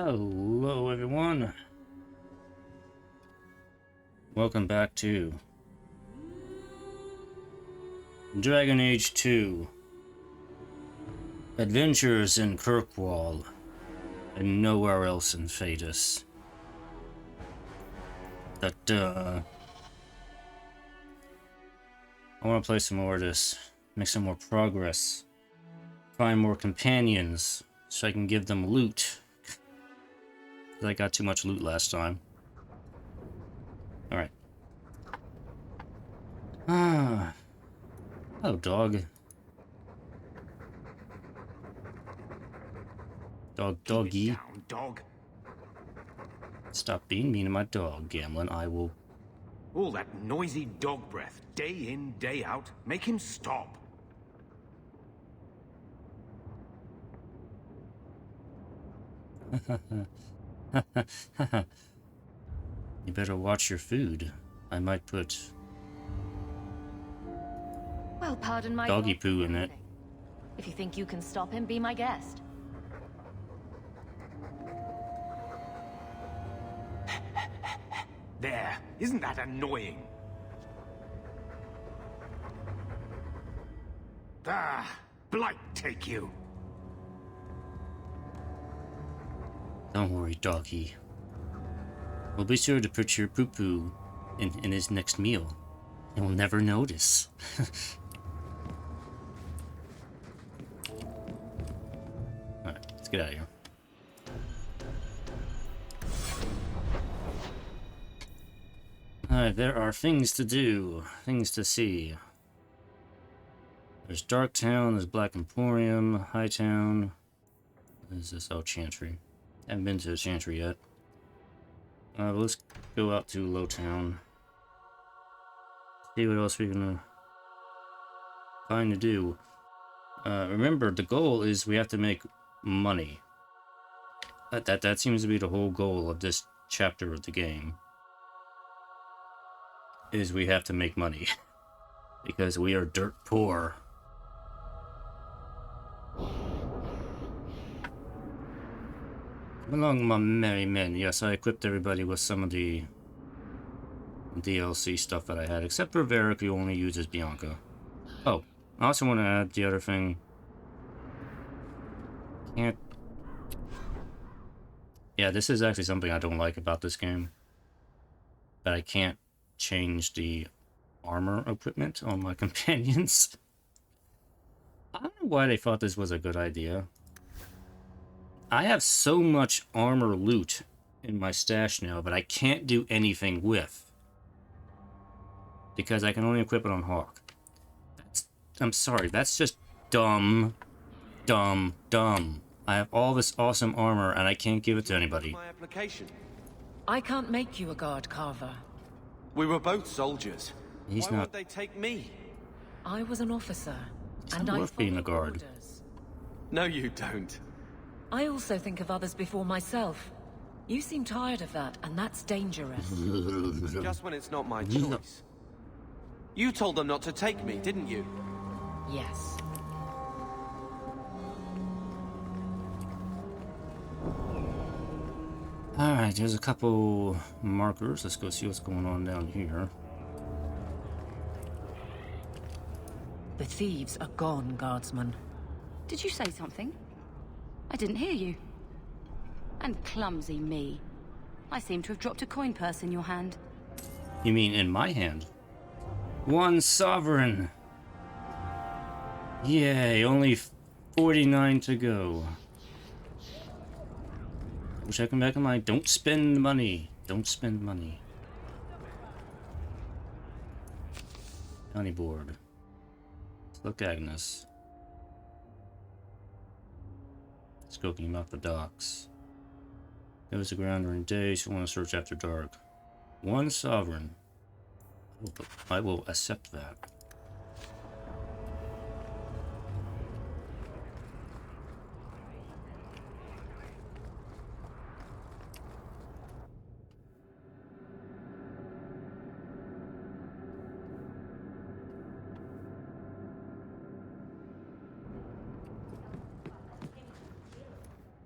Hello everyone. Welcome back to Dragon Age 2 Adventures in Kirkwall and nowhere else in Phaetus. I want to play some more of this, make some more progress, find more companions so I can give them loot. I got too much loot last time. Alright. Oh, dog. Doggy. Down, dog. Stop being mean to my dog, Gamlin. I will... All that noisy dog breath, day in, day out. Make him stop. You better watch your food. I might put Well, pardon my doggy poo in it. If you think you can stop him, be my guest. There. Isn't that annoying? Ah, blight take you. Don't worry, doggy. We'll be sure to put your poo-poo in his next meal. And we'll never notice. Alright, let's get out of here. Alright, there are things to do, things to see. There's Dark Town, there's Black Emporium, High Town. What is this? Oh, Chantry. Haven't been to the Chantry yet. But let's go out to Low Town. See what else we're gonna find to do. Remember, the goal is we have to make money. That seems to be the whole goal of this chapter of the game. Is we have to make money. Because we are dirt poor. Come along, my merry men. Yes, I equipped everybody with some of the DLC stuff that I had, except for Varric, who only uses Bianca. Oh, I also want to add the other thing. Can't... Yeah, this is actually something I don't like about this game. That I can't change the armor equipment on my companions. I don't know why they thought this was a good idea. I have so much armor loot in my stash now, but I can't do anything with. Because I can only equip it on Hawk. I'm sorry, that's just dumb. Dumb. Dumb. I have all this awesome armor and I can't give it to anybody. My application. I can't make you a guard carver. We were both soldiers. He's Why not... won't they take me? I was an officer, It's and not I worth being a followed guard. orders. No, you don't. I also think of others before myself. You seem tired of that, and that's dangerous. Just when it's not my choice. You told them not to take me, didn't you? Yes. Alright, there's a couple markers. Let's go see what's going on down here. The thieves are gone, guardsman. Did you say something? I didn't hear you. And clumsy me. I seem to have dropped a coin purse in your hand. You mean in my hand? One sovereign! Yay, only 49 to go. Wish I come back in mind. Don't spend money. Don't spend money. County board. Let's look Agnes. Scoping him out the docks. Goes to ground during day. She want to search after dark. One sovereign. I will accept that.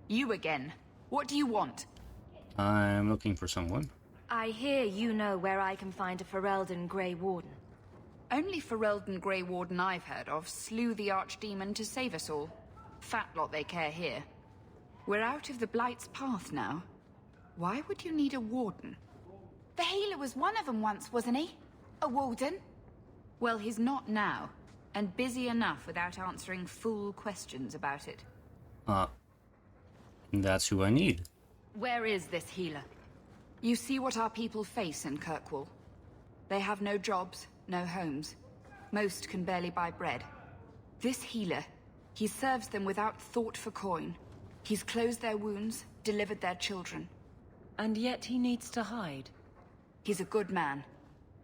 You again. What do you want? I'm looking for someone. I hear you know where I can find a Ferelden Grey Warden. Only Ferelden Grey Warden I've heard of slew the Archdemon to save us all. Fat lot they care here. We're out of the Blight's path now. Why would you need a warden? The healer was one of them once, wasn't he? A warden? Well, he's not now, and busy enough without answering fool questions about it. That's who I need. Where is this healer? You see what our people face in Kirkwall. They have no jobs, no homes. Most can barely buy bread. This healer, he serves them without thought for coin. He's closed their wounds, delivered their children. And yet he needs to hide. He's a good man.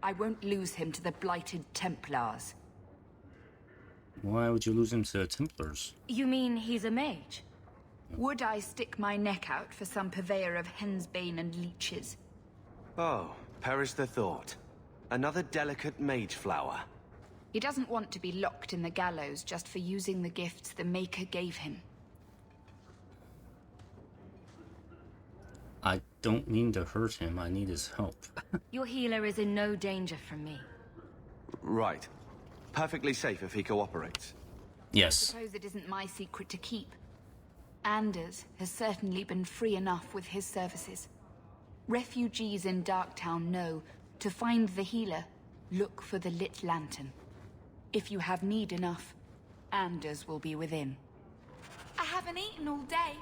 I won't lose him to the blighted Templars. Why would you lose him to the Templars? You mean he's a mage? Would I stick my neck out for some purveyor of hensbane and leeches? Oh, perish the thought. Another delicate mage flower. He doesn't want to be locked in the gallows just for using the gifts the Maker gave him. I don't mean to hurt him. I need his help. Your healer is in no danger from me. Right. Perfectly safe if he cooperates. Yes. Suppose it isn't my secret to keep. Anders has certainly been free enough with his services. Refugees in Darktown know to find the healer, look for the lit lantern. If you have need enough, Anders will be within. I haven't eaten all day.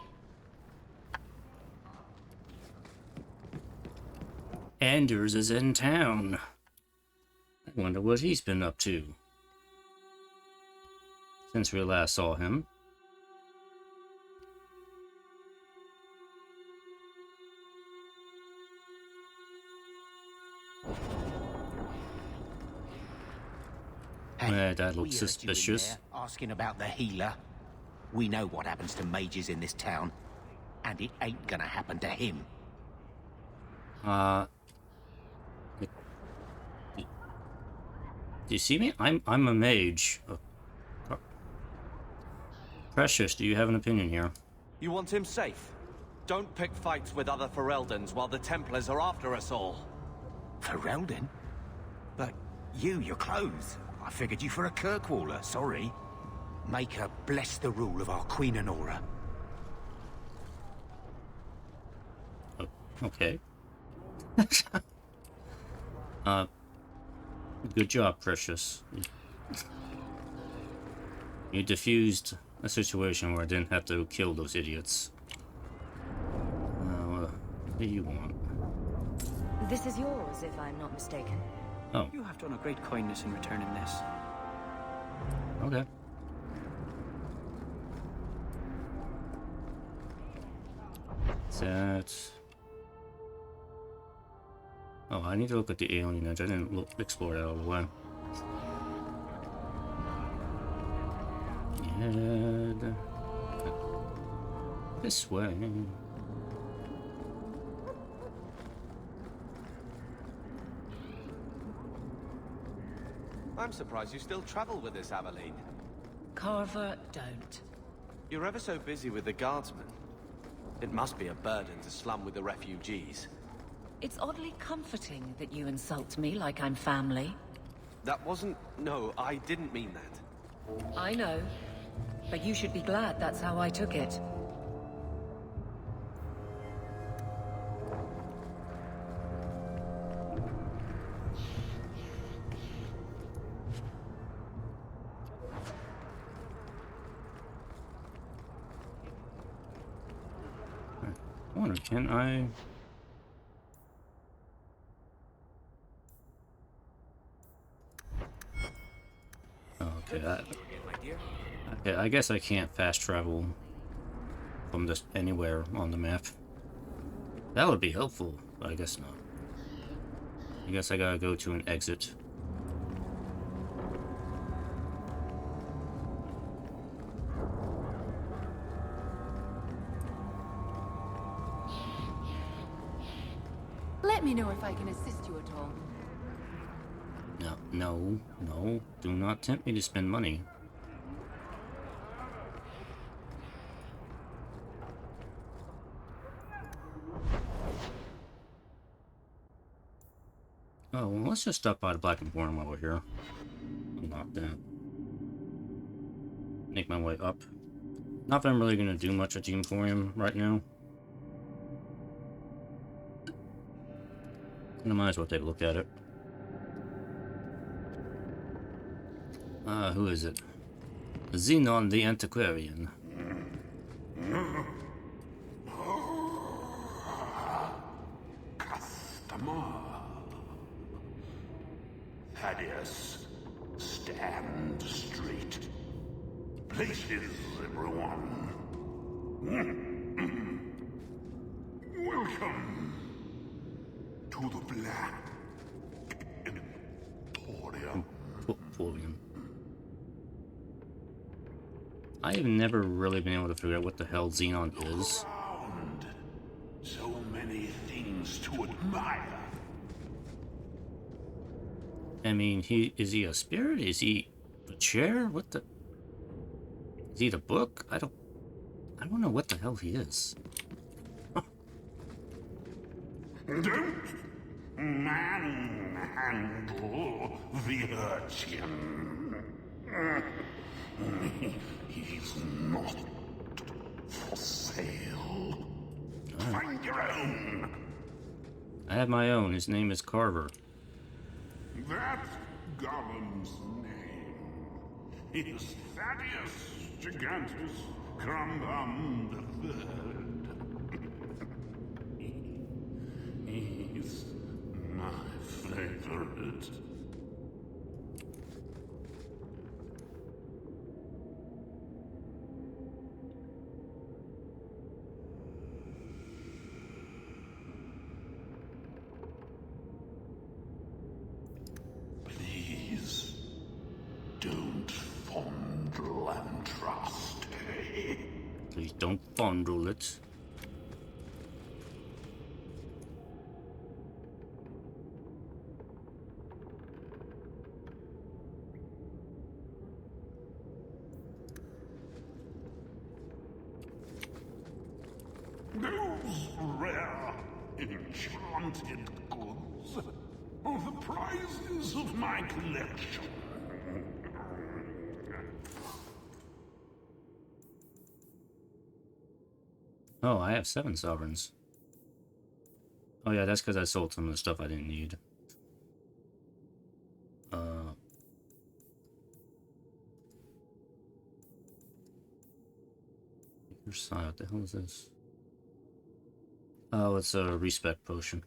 Anders is in town. I wonder what he's been up to since we last saw him. Hey, that we looks heard you in suspicious. there asking about the healer. We know what happens to mages in this town, and it ain't gonna happen to him. Do you see me? I'm a mage. Precious, do you have an opinion here? You want him safe? Don't pick fights with other Fereldans while the Templars are after us all. Ferelden? But your clothes. I figured you for a Kirkwaller, sorry. Make her bless the rule of our Queen Honora. Okay. Good job, Precious. You diffused a situation where I didn't have to kill those idiots. What do you want? This is yours, if I'm not mistaken. Oh, You have done a great kindness in returning this. okay. That. Oh, I need to look at the alien edge. I didn't explore that all the way. Head this way. I'm surprised you still travel with this, Aveline. Carver, don't. You're ever so busy with the guardsmen. It must be a burden to slum with the refugees. It's oddly comforting that you insult me like I'm family. That wasn't... No, I didn't mean that. I know. But you should be glad that's how I took it. I wonder, can I... Okay, okay, I guess I can't fast travel from just anywhere on the map. That would be helpful, but I guess not. I guess I gotta go to an exit. Let me know if I can assist you at all. No, do not tempt me to spend money. Oh, well, let's just stop by the Black Emporium while we're here. Unlock that. Make my way up. Not that I'm really going to do much at the Emporium right now. I might as well take a look at it. Who is it? Xenon the Antiquarian. Customer. Thaddeus, stand straight. Places, everyone. Welcome to the Black Emporium. I have never really been able to figure out what the hell Xenon is. So many things to admire. I mean, is he a spirit? Is he a chair? What the? Is he the book? I don't know what the hell he is. Don't manhandle the urchin. He's not for sale. Find your own. I have my own. His name is Carver. That's Gollum's name. Is Thaddeus Gigantus Crumbum the Third. He's my favorite. Please don't fondle and trust. Please don't fondle it. Those rare, enchanted goods are the prizes of my collection. Oh, I have 7 sovereigns. Oh yeah, that's because I sold some of the stuff I didn't need. What the hell is this? Oh, it's a respect potion.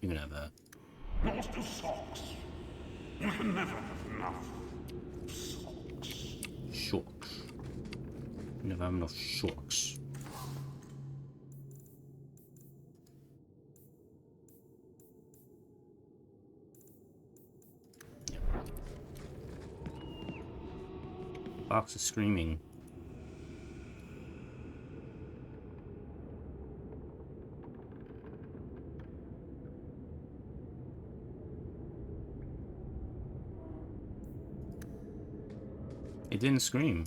You can have that. Master Socks. You can never have enough socks. Shorts. Never have enough shorts. Box of screaming. It didn't scream.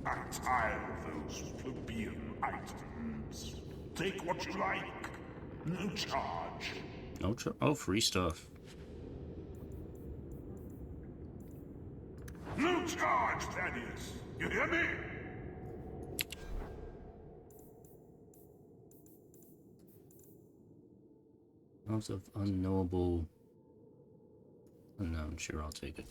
I tire of those plebeian items. Take what you like. No charge. Oh, free stuff. No charge, Thaddeus. You hear me? Lots of unknowable. Unknown. Sure, I'll take it.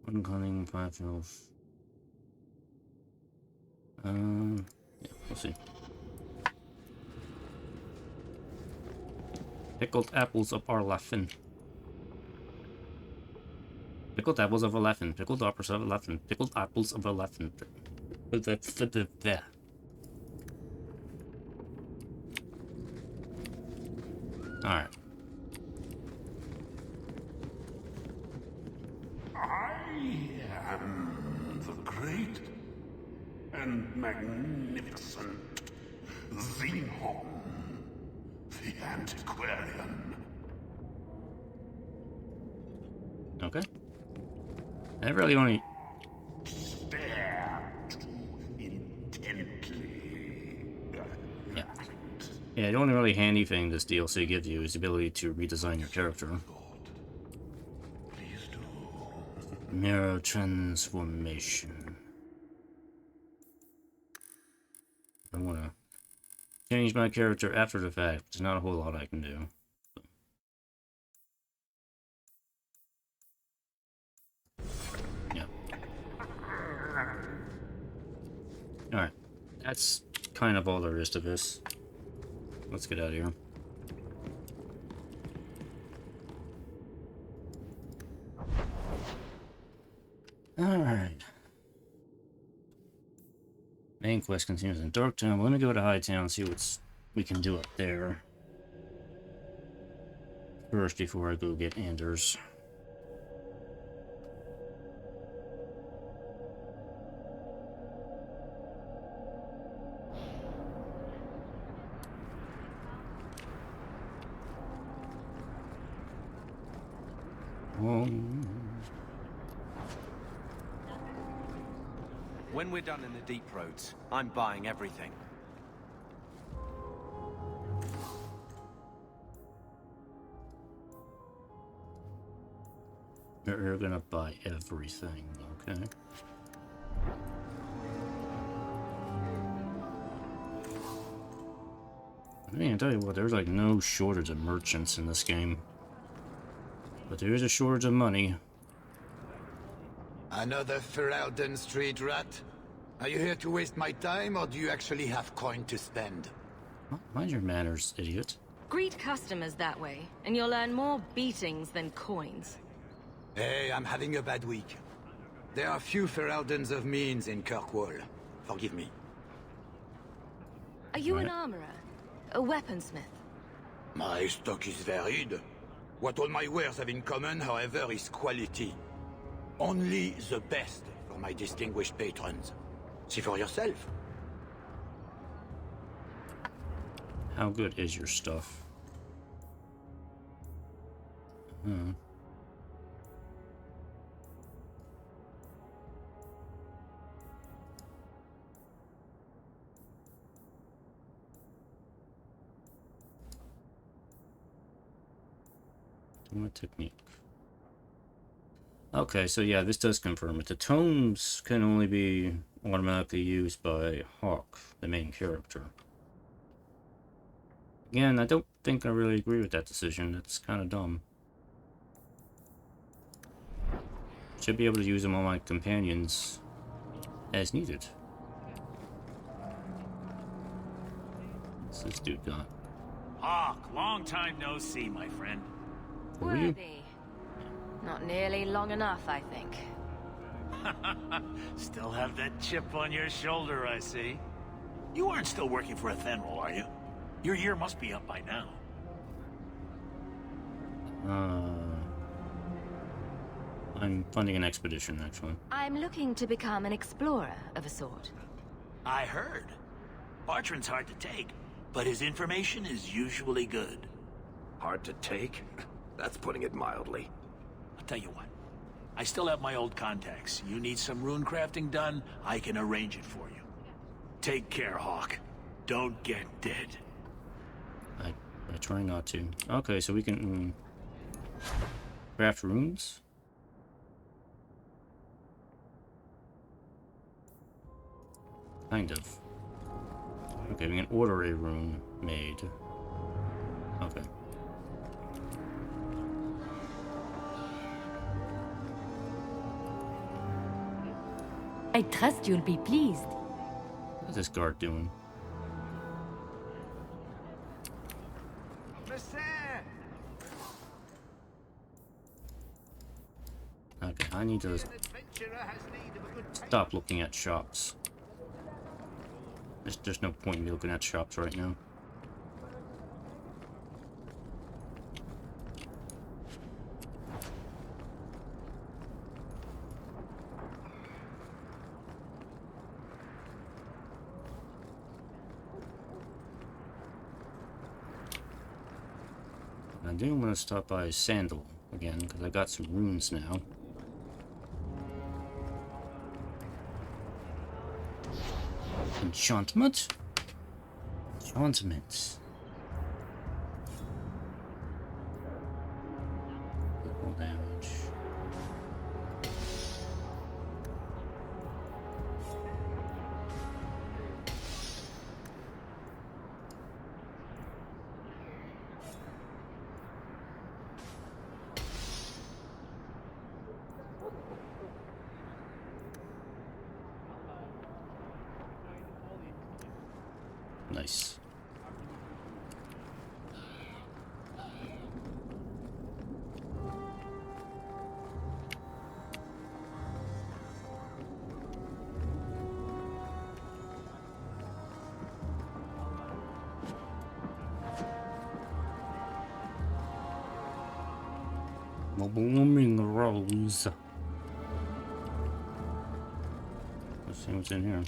One cunning, 5 health. Yeah, we'll see. Pickled apples of Arlafin. Pickled apples of Arlafin. Pickled apples of Arlafin. Pickled apples of Arlafin. There. Alright. I am the great and magnificent Zinghorn, the antiquarian. Okay. I really only... Stare too intently. Yeah. Yeah, the only really handy thing this DLC gives you is the ability to redesign your character. Please do. Mirror transformation. I want to change my character after the fact. There's not a whole lot I can do. Yeah. Alright. That's kind of all there is to this. Let's get out of here. Alright. Main quest continues in Darktown. Let me go to Hightown and see what we can do up there. First, before I go get Anders. When we're done in the deep roads, I'm buying everything. You're gonna buy everything, okay? I mean, I tell you what, there's like no shortage of merchants in this game. But there is a shortage of money. Another Ferelden street rat? Are you here to waste my time, or do you actually have coin to spend? Mind your manners, idiot. Greet customers that way, and you'll earn more beatings than coins. Hey, I'm having a bad week. There are few Fereldens of means in Kirkwall. Forgive me. Are you an armorer? A weaponsmith? My stock is varied. What all my wares have in common, however, is quality. Only the best for my distinguished patrons. See for yourself. How good is your stuff? Hmm. What technique? Okay, so yeah, this does confirm it. The tomes can only be automatically used by Hawk, the main character. Again, I don't think I really agree with that decision. That's kind of dumb. Should be able to use them on my companions as needed. What's this dude got? Hawk, long time no see, my friend. Who are you? Worthy. Not nearly long enough, I think. Still have that chip on your shoulder, I see. You aren't still working for Athenril, are you? Your year must be up by now. I'm funding an expedition, actually. I'm looking to become an explorer of a sort. I heard. Bartrand's hard to take, but his information is usually good. Hard to take? That's putting it mildly. I'll tell you what. I still have my old contacts. You need some rune crafting done, I can arrange it for you. Take care, Hawk. Don't get dead. I try not to. Okay, so we can craft runes. Kind of. Okay, we can order a rune made. Okay. I trust you'll be pleased. What's this guard doing? Okay, I need to stop looking at shops. There's no point in me looking at shops right now. do want to stop by Sandal again, because I got some runes now. Enchantment? Enchantments. Equal damage. Nice. A blooming rose. Let's see what's in here.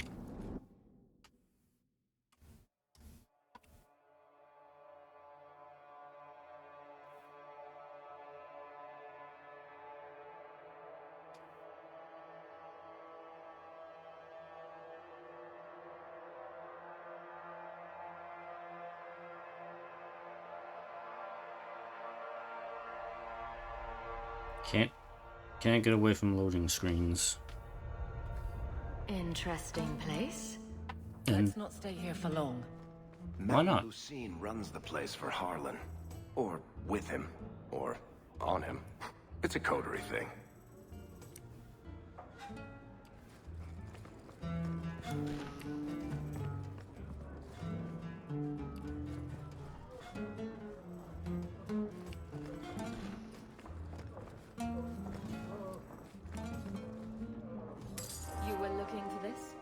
Can't get away from loading screens. Interesting place. And Let's not stay here for long. why not? Lucine runs the place for Harlan. Or with him. Or on him. It's a coterie thing. You were looking for this?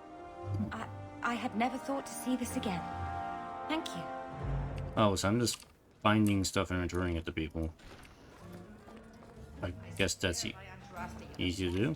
I had never thought to see this again. Thank you. Oh, so I'm just finding stuff and returning it to people. I guess that's easy to do.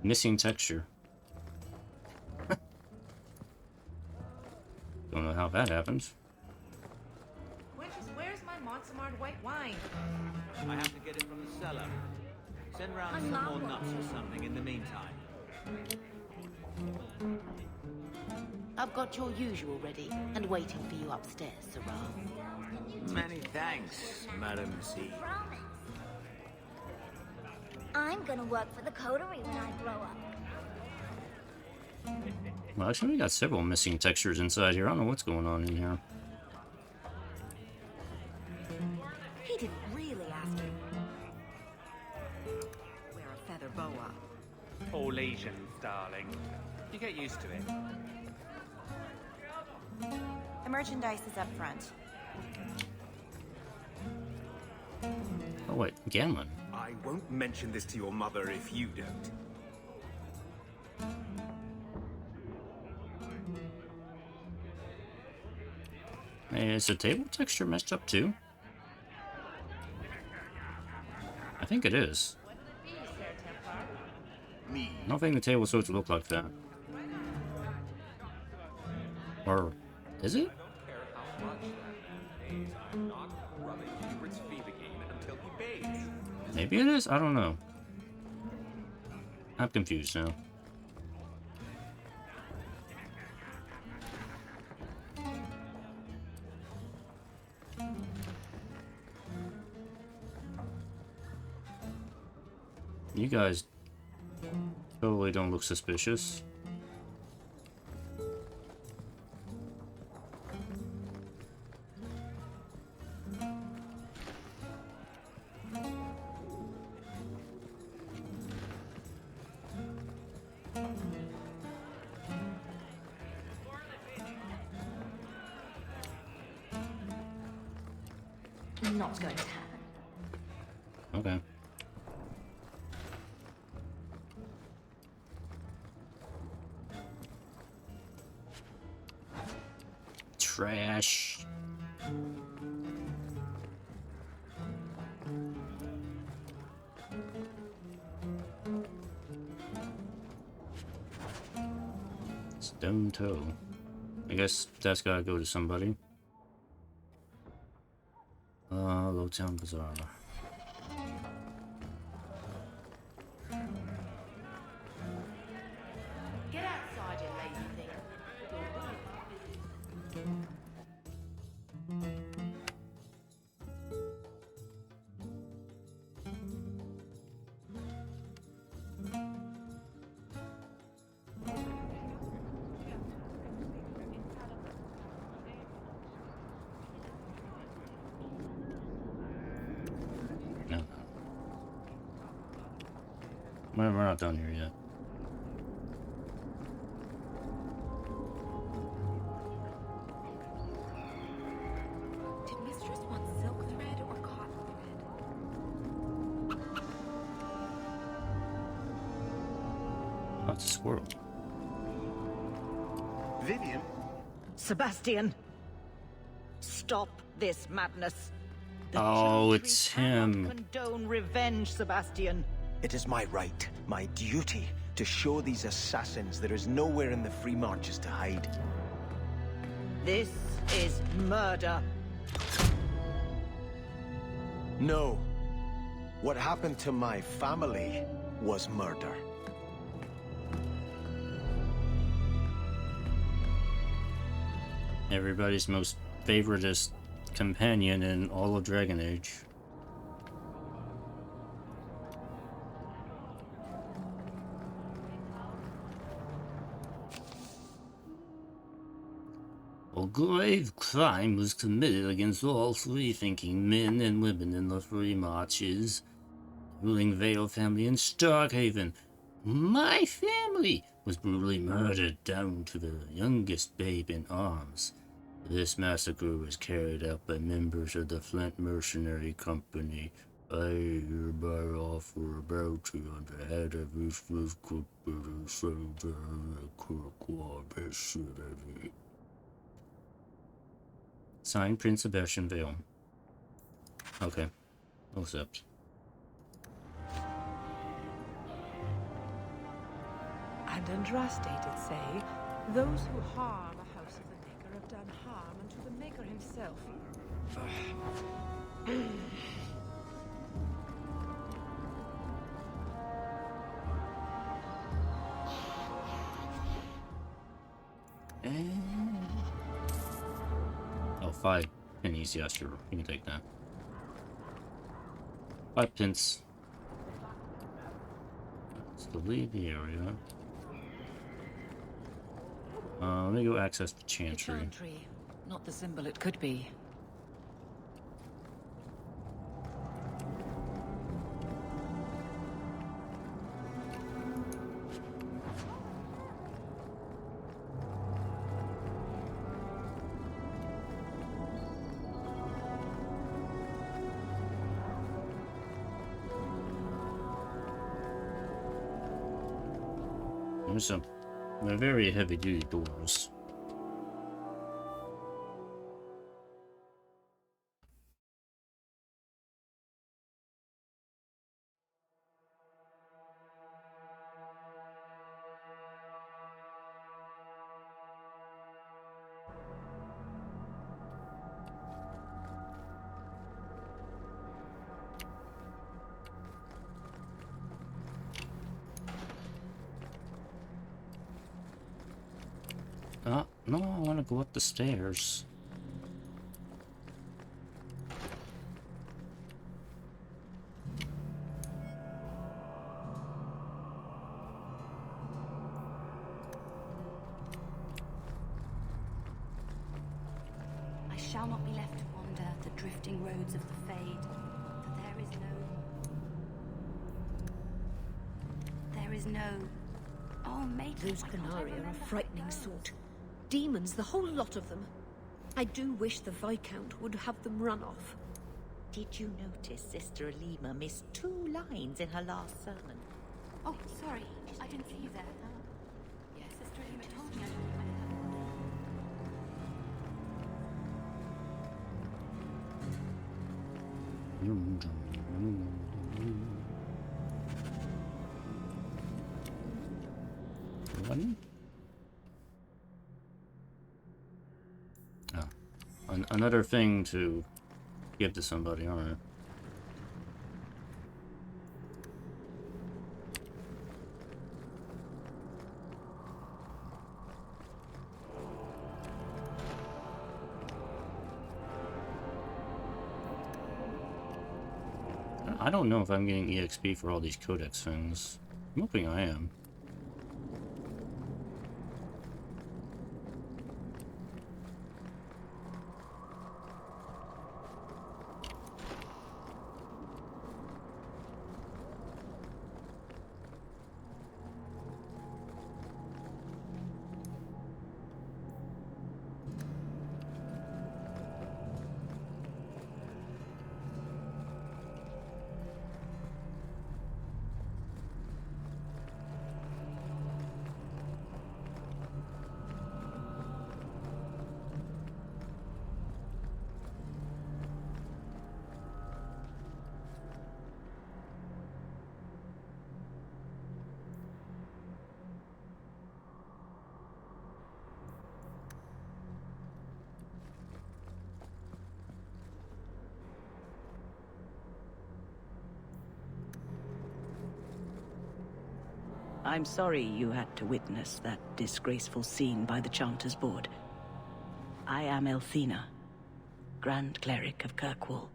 Missing texture. Don't know how that happens. Where's my Montsemart white wine? I have to get it from the cellar. Send round some more nuts or something in the meantime. I've got your usual ready and waiting for you upstairs, Sarah. Many thanks, Madam C. I'm gonna work for the coterie when I grow up. Well, actually, we got several missing textures inside here. I don't know what's going on in here. He didn't really ask you. Wear a feather boa. All Asians, darling. You get used to it. The merchandise is up front. Oh, wait, Ganlon. I won't mention this to your mother if you don't. Hey, is the table texture messed up too? I think it is. I don't think the table's supposed to look like that. Or is it? Maybe it is? I don't know. I'm confused now. You guys totally don't look suspicious. Not going to happen. Okay. trash. Stone toe. I guess that's gotta go to somebody. Lowtown Bazaar. Get outside, you lazy thing. No. We're not done here yet. Did Mistress want silk thread or cotton thread? Oh, it's a squirrel. Vivian? Sebastian! Stop this madness. Oh, it's him. Condone revenge, Sebastian. It is my right, my duty, to show these assassins there is nowhere in the free marches to hide. This is murder. No. What happened to my family was murder. Everybody's most favoritist companion in all of Dragon Age. A grave crime was committed against all free-thinking men and women in the free marches. The ruling Vale family in Starkhaven. My family was brutally murdered down to the youngest babe in arms. This massacre was carried out by members of the Flint Mercenary Company. I hereby offer a bounty on the head of each roof Kirkwall. Signed, Prince Sebastian Vale. Okay. I'll accept. And Andraste did say, those who harm a house of the Maker have done harm unto the Maker himself. Oh, 5 pennies, yeah, sure. You can take that. 5 pence. Let's leave the area. Let me go access the Chantry. Chantry, not the symbol it could be. There's some very heavy-duty doors. No, I want to go up the stairs. I shall not be left to wander the drifting roads of the Fade, for there is no... Oh, mate, Those Canari are a frightening sort. Demons, the whole lot of them. I do wish the Viscount would have them run off. Did you notice Sister Alima missed 2 lines in her last sermon? Oh, sorry, I didn't see you there. Yes, Sister Alima told me I One? Oh. Another thing to give to somebody, alright. I don't know if I'm getting EXP for all these codex things. I'm hoping I am. I'm sorry you had to witness that disgraceful scene by the Chanter's Board. I am Elthina, Grand Cleric of Kirkwall.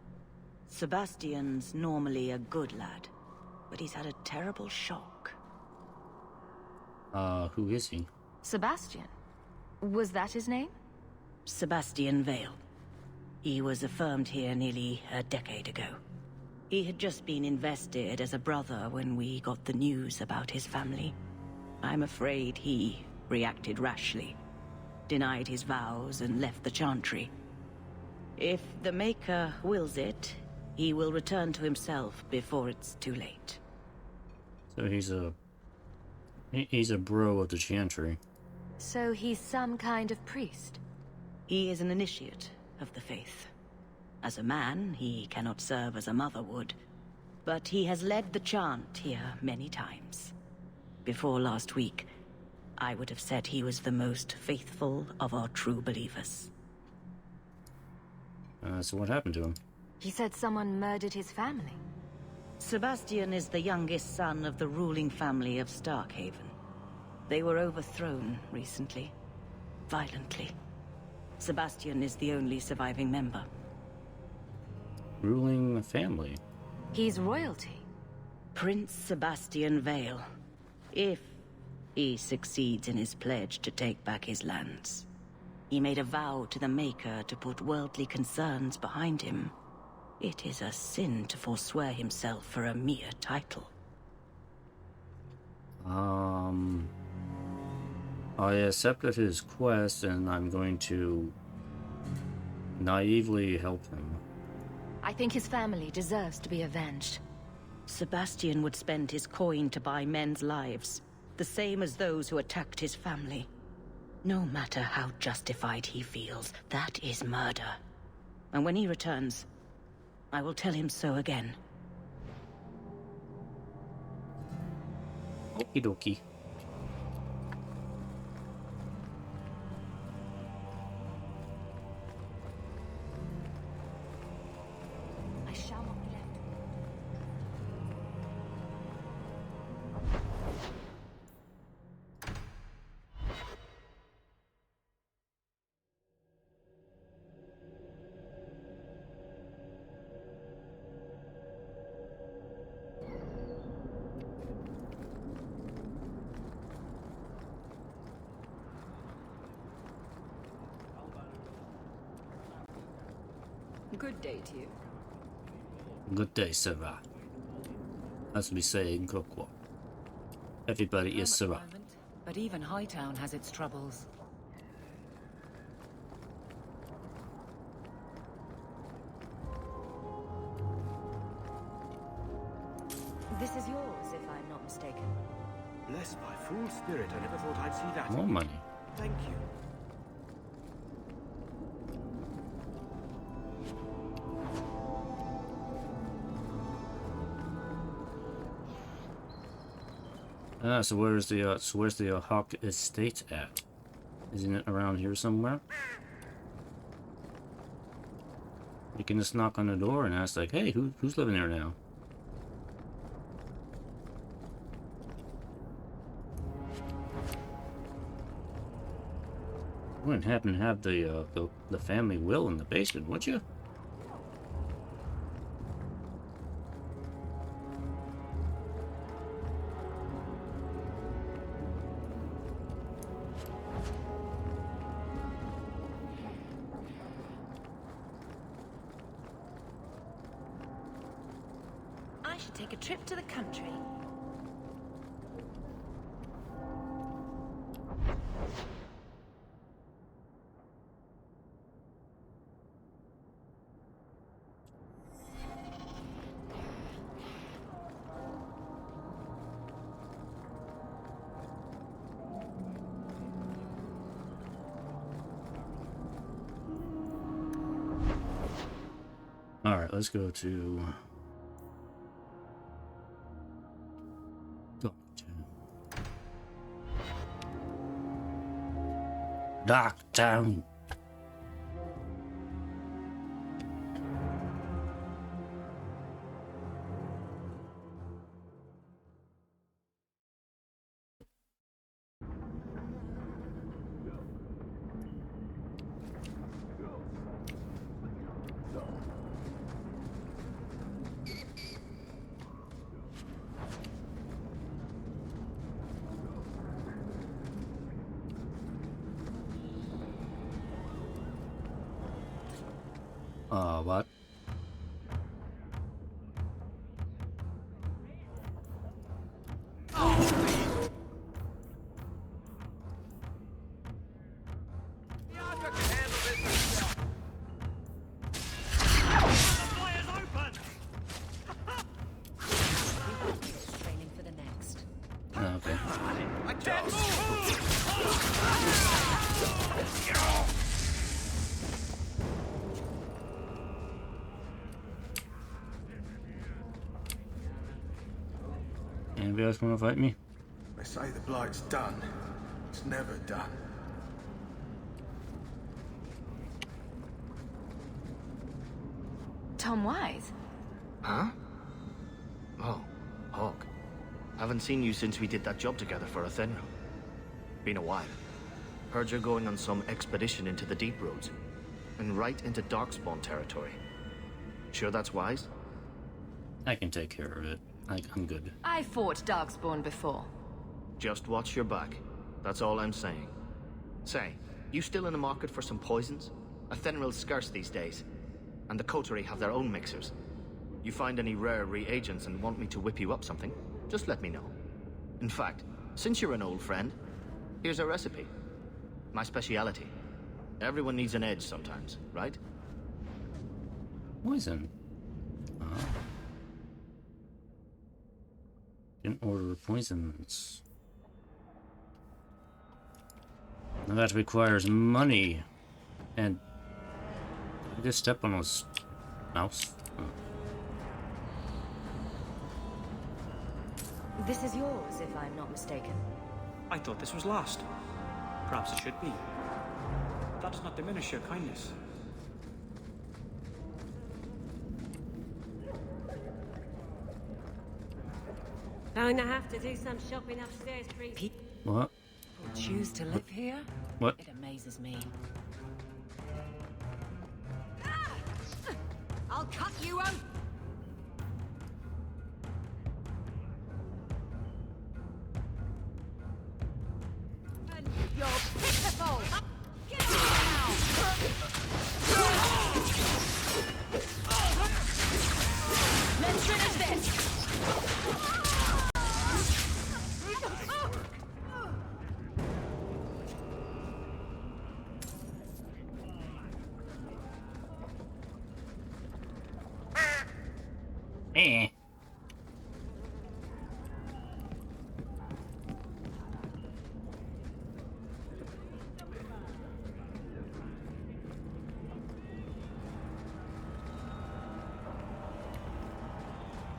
Sebastian's normally a good lad, but he's had a terrible shock. Who is he? Sebastian? Was that his name? Sebastian Vale. He was affirmed here nearly a decade ago. He had just been invested as a brother when we got the news about his family. I'm afraid he reacted rashly, denied his vows and left the Chantry. If the Maker wills it, he will return to himself before it's too late. So he's a bro of the Chantry. So he's some kind of priest? He is an initiate of the faith. As a man, he cannot serve as a mother would, but he has led the chant here many times. Before last week, I would have said he was the most faithful of our true believers. So what happened to him? He said someone murdered his family. Sebastian is the youngest son of the ruling family of Starkhaven. They were overthrown recently, violently. Sebastian is the only surviving member. Ruling family? He's royalty. Prince Sebastian Vale, if he succeeds in his pledge to take back his lands. He made a vow to the Maker to put worldly concerns behind him. It is a sin to forswear himself for a mere title. I accepted his quest and I'm going to naively help him. I think his family deserves to be avenged. Sebastian would spend his coin to buy men's lives, the same as those who attacked his family. No matter how justified he feels, that is murder. And when he returns, I will tell him so again. Okie dokie. I shall not be left. Good day to you. Good day, Sarah. As we say in Kirkwall. Everybody is Sarah. But even Hightown has its troubles. This is yours, if I'm not mistaken. Bless my fool spirit, I never thought I'd see that. More money. Thank you. So where's the Hawk estate at? Isn't it around here somewhere? You can just knock on the door and ask, like, hey, who's living there now? You wouldn't happen to have the family will in the basement, would you? I should take a trip to the country. Alright, let's go to... Darktown. What? Training for the next. Oh, okay. I can't move! Anybody else want to fight me? They say the blight's done. It's never done. Tom Wise? Huh? Oh, Hawk. Haven't seen you since we did that job together for Athenra. Been a while. Heard you're going on some expedition into the deep roads. And right into Darkspawn territory. Sure that's wise? I can take care of it. I'm good. I fought Darkspawn before. Just watch your back. That's all I'm saying. Say, you still in the market for some poisons? Athenril's scarce these days. And the coterie have their own mixers. You find any rare reagents and want me to whip you up something, just let me know. In fact, since you're an old friend, here's a recipe. My speciality. Everyone needs an edge sometimes, right? Poison. Didn't order poisons. Now that requires money. And I just step on his mouse. Oh. This is yours, if I'm not mistaken. I thought this was last. Perhaps it should be. That does not diminish your kindness. Going to have to do some shopping upstairs, priest. What? People choose to live here? What? It amazes me. I'll cut you open. You're pitiful. Get out now. Let's finish this!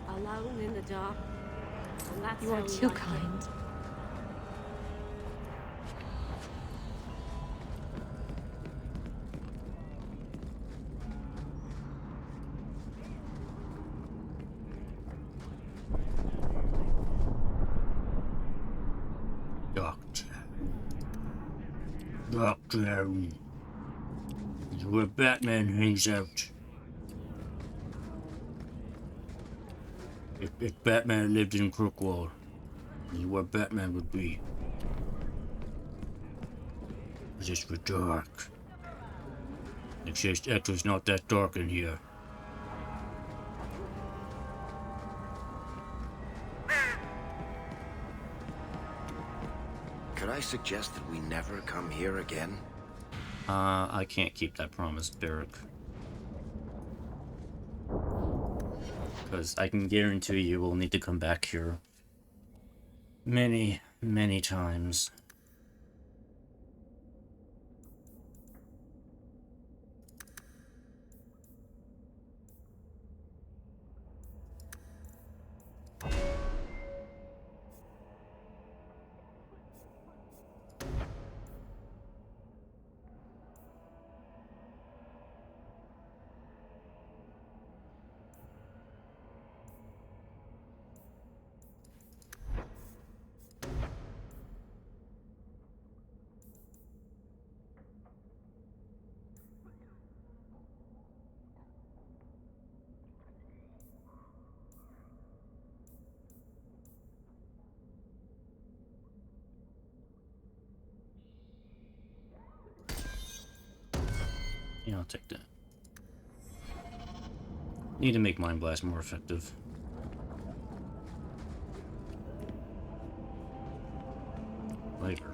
Alone in the dark. And that's You are how we too like it. kind. Doctor. Doctor. Is where Batman hangs out. If Batman lived in Kirkwall, this is where Batman would be. It's just for dark. Except it's not that dark in here. Could I suggest that we never come here again? I can't keep that promise, Barrack. Because I can guarantee you will need to come back here many, many times. Yeah, I'll take that. Need to make Mind Blast more effective. Later.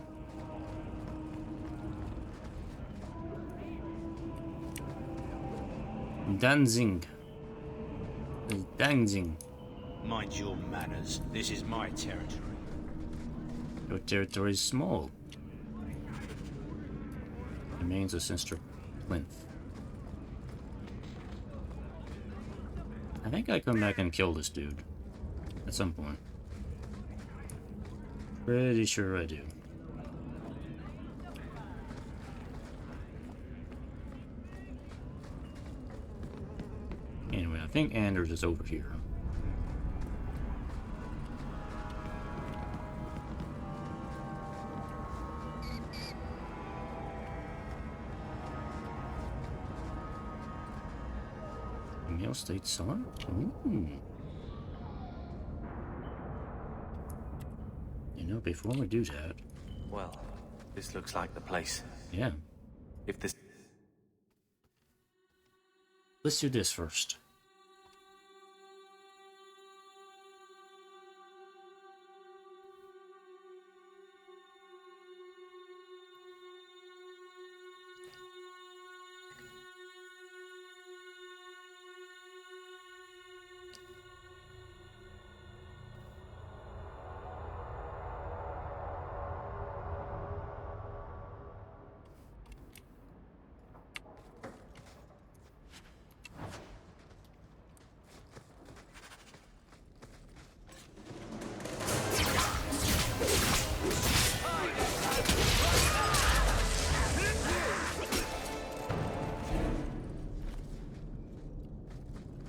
Danzing. Danzing. Mind your manners. This is my territory. Your territory is small. Remains a sinister plinth. I think I come back and kill this dude at some point. Pretty sure I do. Anyway, I think Anders is over here. Male State Son? Ooh. You know, before we do that... Well, this looks like the place. Yeah. If this... Let's do this first.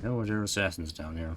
Oh, there are assassins down here.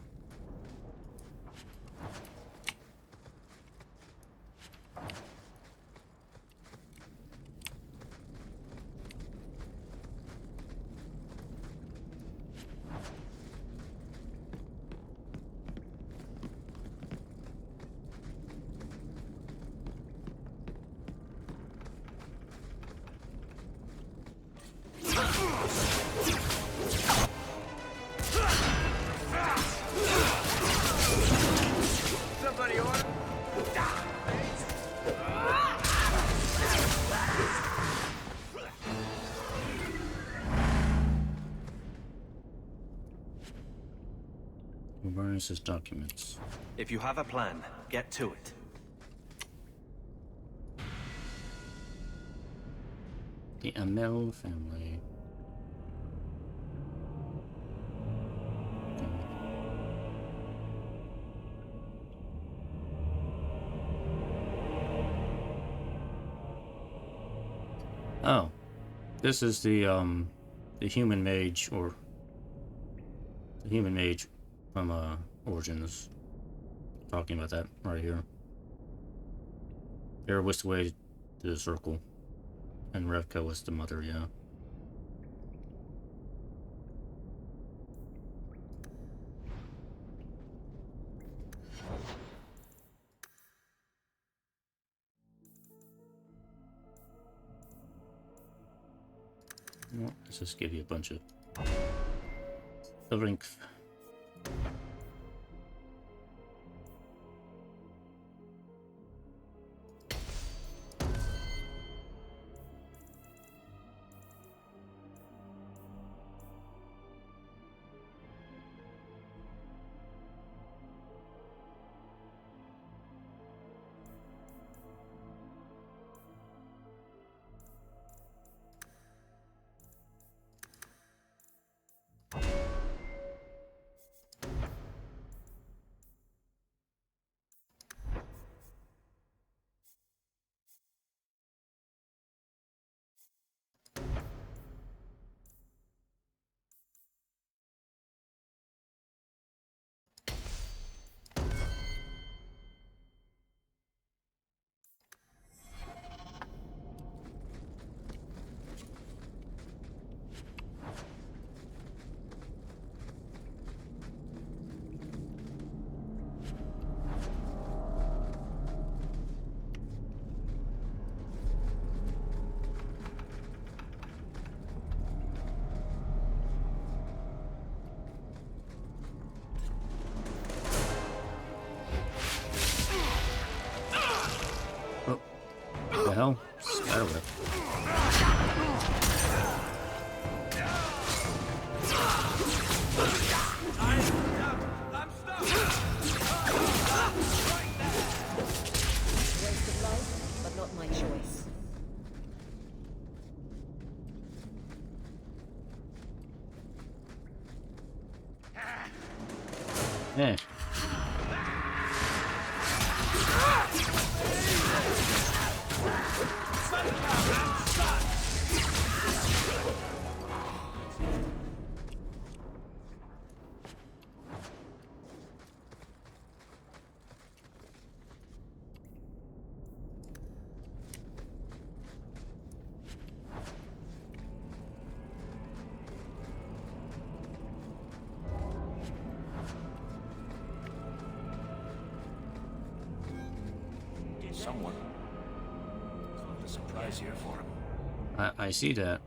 Somebody order? Who burns his documents? If you have a plan, get to it. The Amel family. Oh, this is the human mage, or the human mage from Origins. Talking about that right here. Vera was the way to the circle. And Revka was the mother, yeah. Well, let's just give you a bunch of ink. The hell? Spiderweb. Waste of life, but not my choice. Yeah. Someone. There's a surprise here for him. I see that.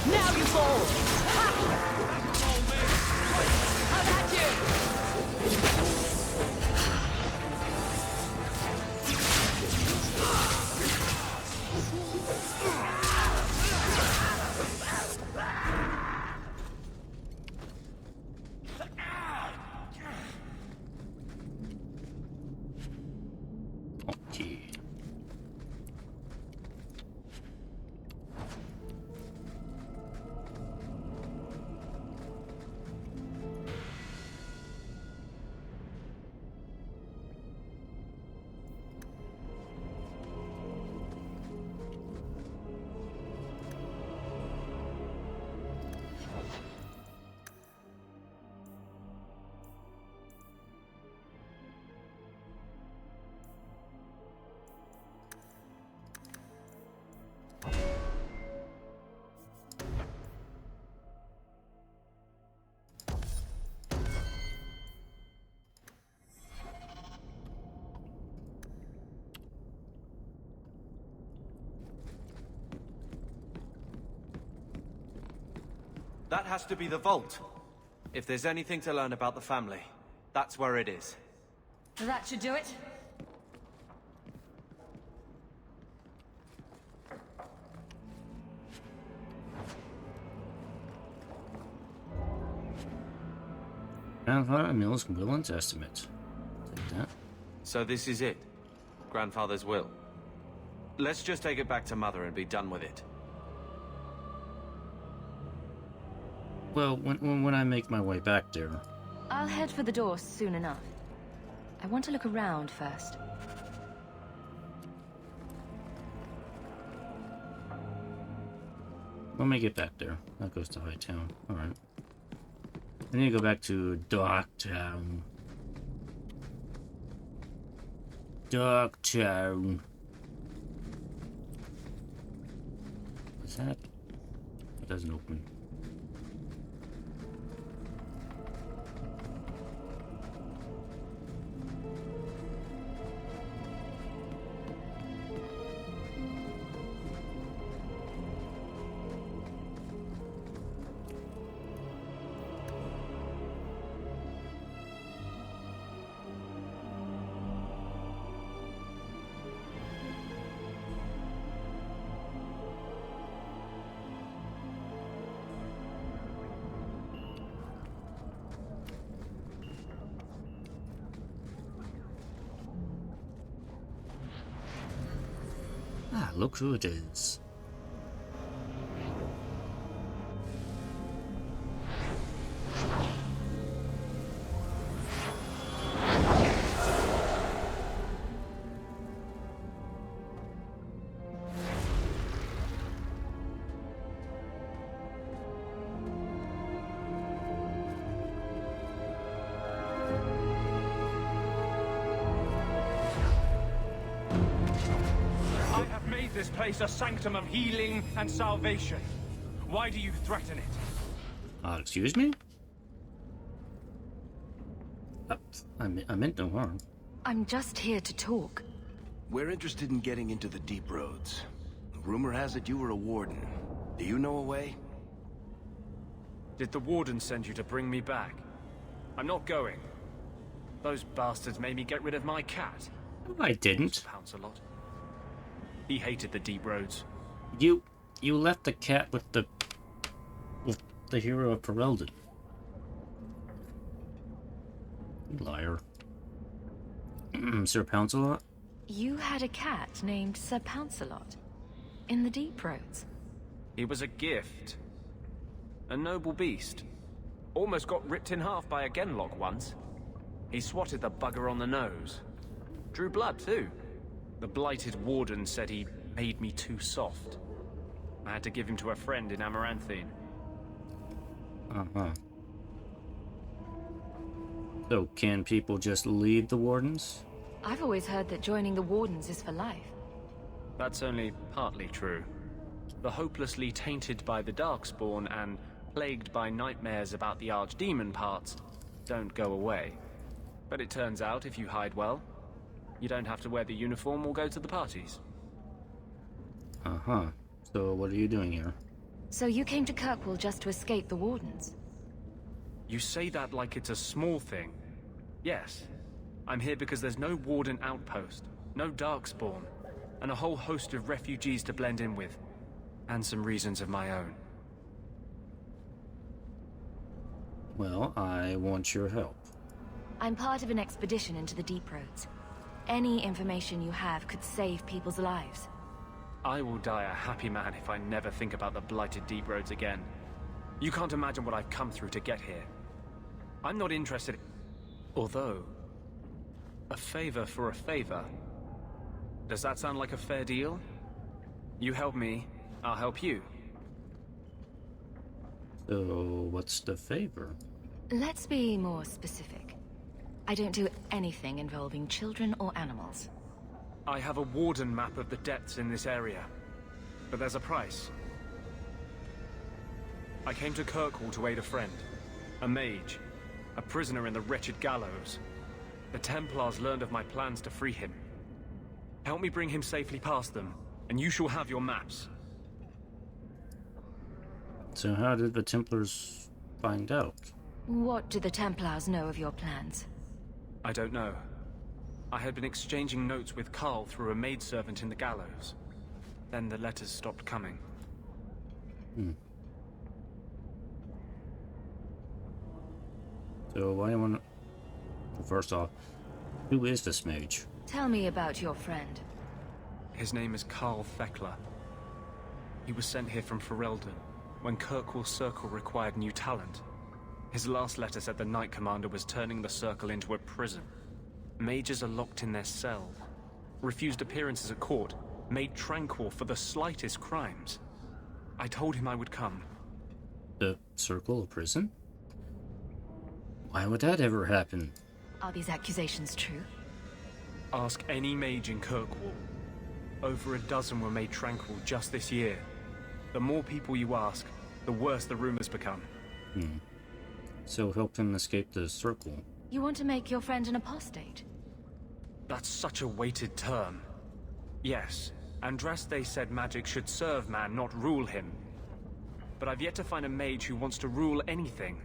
Now you fall! How about you? Okay. That has to be the vault. If there's anything to learn about the family, that's where it is. That should do it. Grandfather Mills will and testament. Take that. So this is it. Grandfather's will. Let's just take it back to Mother and be done with it. Well, when I make my way back there. I'll head for the door soon enough. I want to look around first. Let me get back there. That goes to Hightown. Alright. I need to go back to Darktown. Darktown. Is that? It doesn't open. Ah, look who it is. This place a sanctum of healing and salvation. Why do you threaten it? Excuse me? I meant no harm. I'm just here to talk. We're interested in getting into the deep roads. Rumor has it you were a warden. Do you know a way? Did the warden send you to bring me back? I'm not going. Those bastards made me get rid of my cat. I didn't. Pounce a lot. He hated the deep roads. You left the cat with the hero of Ferelden. Liar. Sir Pouncelot? You had a cat named Sir Pouncelot in the deep roads. He was a gift. A noble beast. Almost got ripped in half by a Genlock once. He swatted the bugger on the nose. Drew blood too. The blighted warden said he made me too soft. I had to give him to a friend in Amaranthine. Uh-huh. So, can people just leave the wardens? I've always heard that joining the wardens is for life. That's only partly true. The hopelessly tainted by the Darkspawn and plagued by nightmares about the Archdemon parts don't go away. But it turns out if you hide well, you don't have to wear the uniform or go to the parties. Uh-huh. So what are you doing here? So you came to Kirkwall just to escape the wardens? You say that like it's a small thing. Yes. I'm here because there's no warden outpost, no Darkspawn, and a whole host of refugees to blend in with. And some reasons of my own. Well, I want your help. I'm part of an expedition into the deep roads. Any information you have could save people's lives. I will die a happy man if I never think about the blighted deep roads again. You can't imagine what I've come through to get here. I'm not interested. Although, a favor for a favor. Does that sound like a fair deal? You help me, I'll help you. So, what's the favor? Let's be more specific. I don't do anything involving children or animals. I have a warden map of the depths in this area, but there's a price. I came to Kirkwall to aid a friend, a mage, a prisoner in the wretched gallows. The Templars learned of my plans to free him. Help me bring him safely past them, and you shall have your maps. So how did the Templars find out? What do the Templars know of your plans? I don't know. I had been exchanging notes with Carl through a maidservant in the gallows. Then the letters stopped coming. So why do you want to... Well, first off, who is this mage? Tell me about your friend. His name is Carl Thekla. He was sent here from Ferelden when Kirkwall Circle required new talent. His last letter said the Knight Commander was turning the Circle into a prison. Mages are locked in their cells, refused appearances at court, made tranquil for the slightest crimes. I told him I would come. The Circle of Prison? Why would that ever happen? Are these accusations true? Ask any mage in Kirkwall. Over a dozen were made tranquil just this year. The more people you ask, the worse the rumors become. So help him escape the Circle. You want to make your friend an apostate? That's such a weighted term. Yes, Andraste said magic should serve man, not rule him. But I've yet to find a mage who wants to rule anything.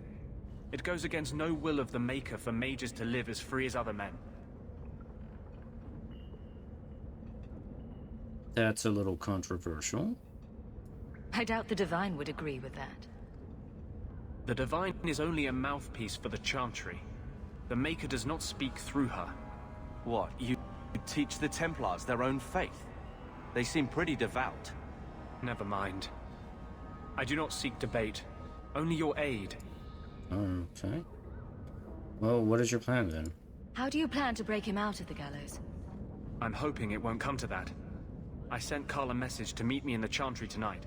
It goes against no will of the Maker for mages to live as free as other men. That's a little controversial. I doubt the Divine would agree with that. The Divine is only a mouthpiece for the Chantry. The Maker does not speak through her. What, you teach the Templars their own faith? They seem pretty devout. Never mind. I do not seek debate, only your aid. Okay. Well, what is your plan then? How do you plan to break him out of the gallows? I'm hoping it won't come to that. I sent Carl a message to meet me in the Chantry tonight.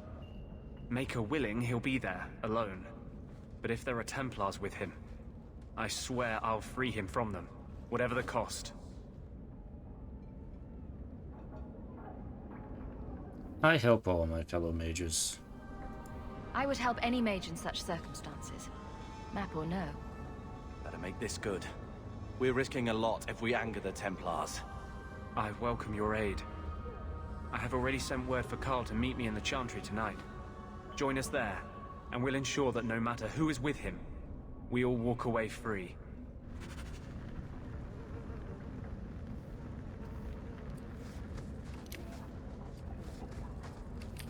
Maker willing, he'll be there, alone. But if there are Templars with him, I swear I'll free him from them, whatever the cost. I help all my fellow mages. I would help any mage in such circumstances. Map or no. Better make this good. We're risking a lot if we anger the Templars. I welcome your aid. I have already sent word for Carl to meet me in the Chantry tonight. Join us there, and we'll ensure that no matter who is with him, we all walk away free.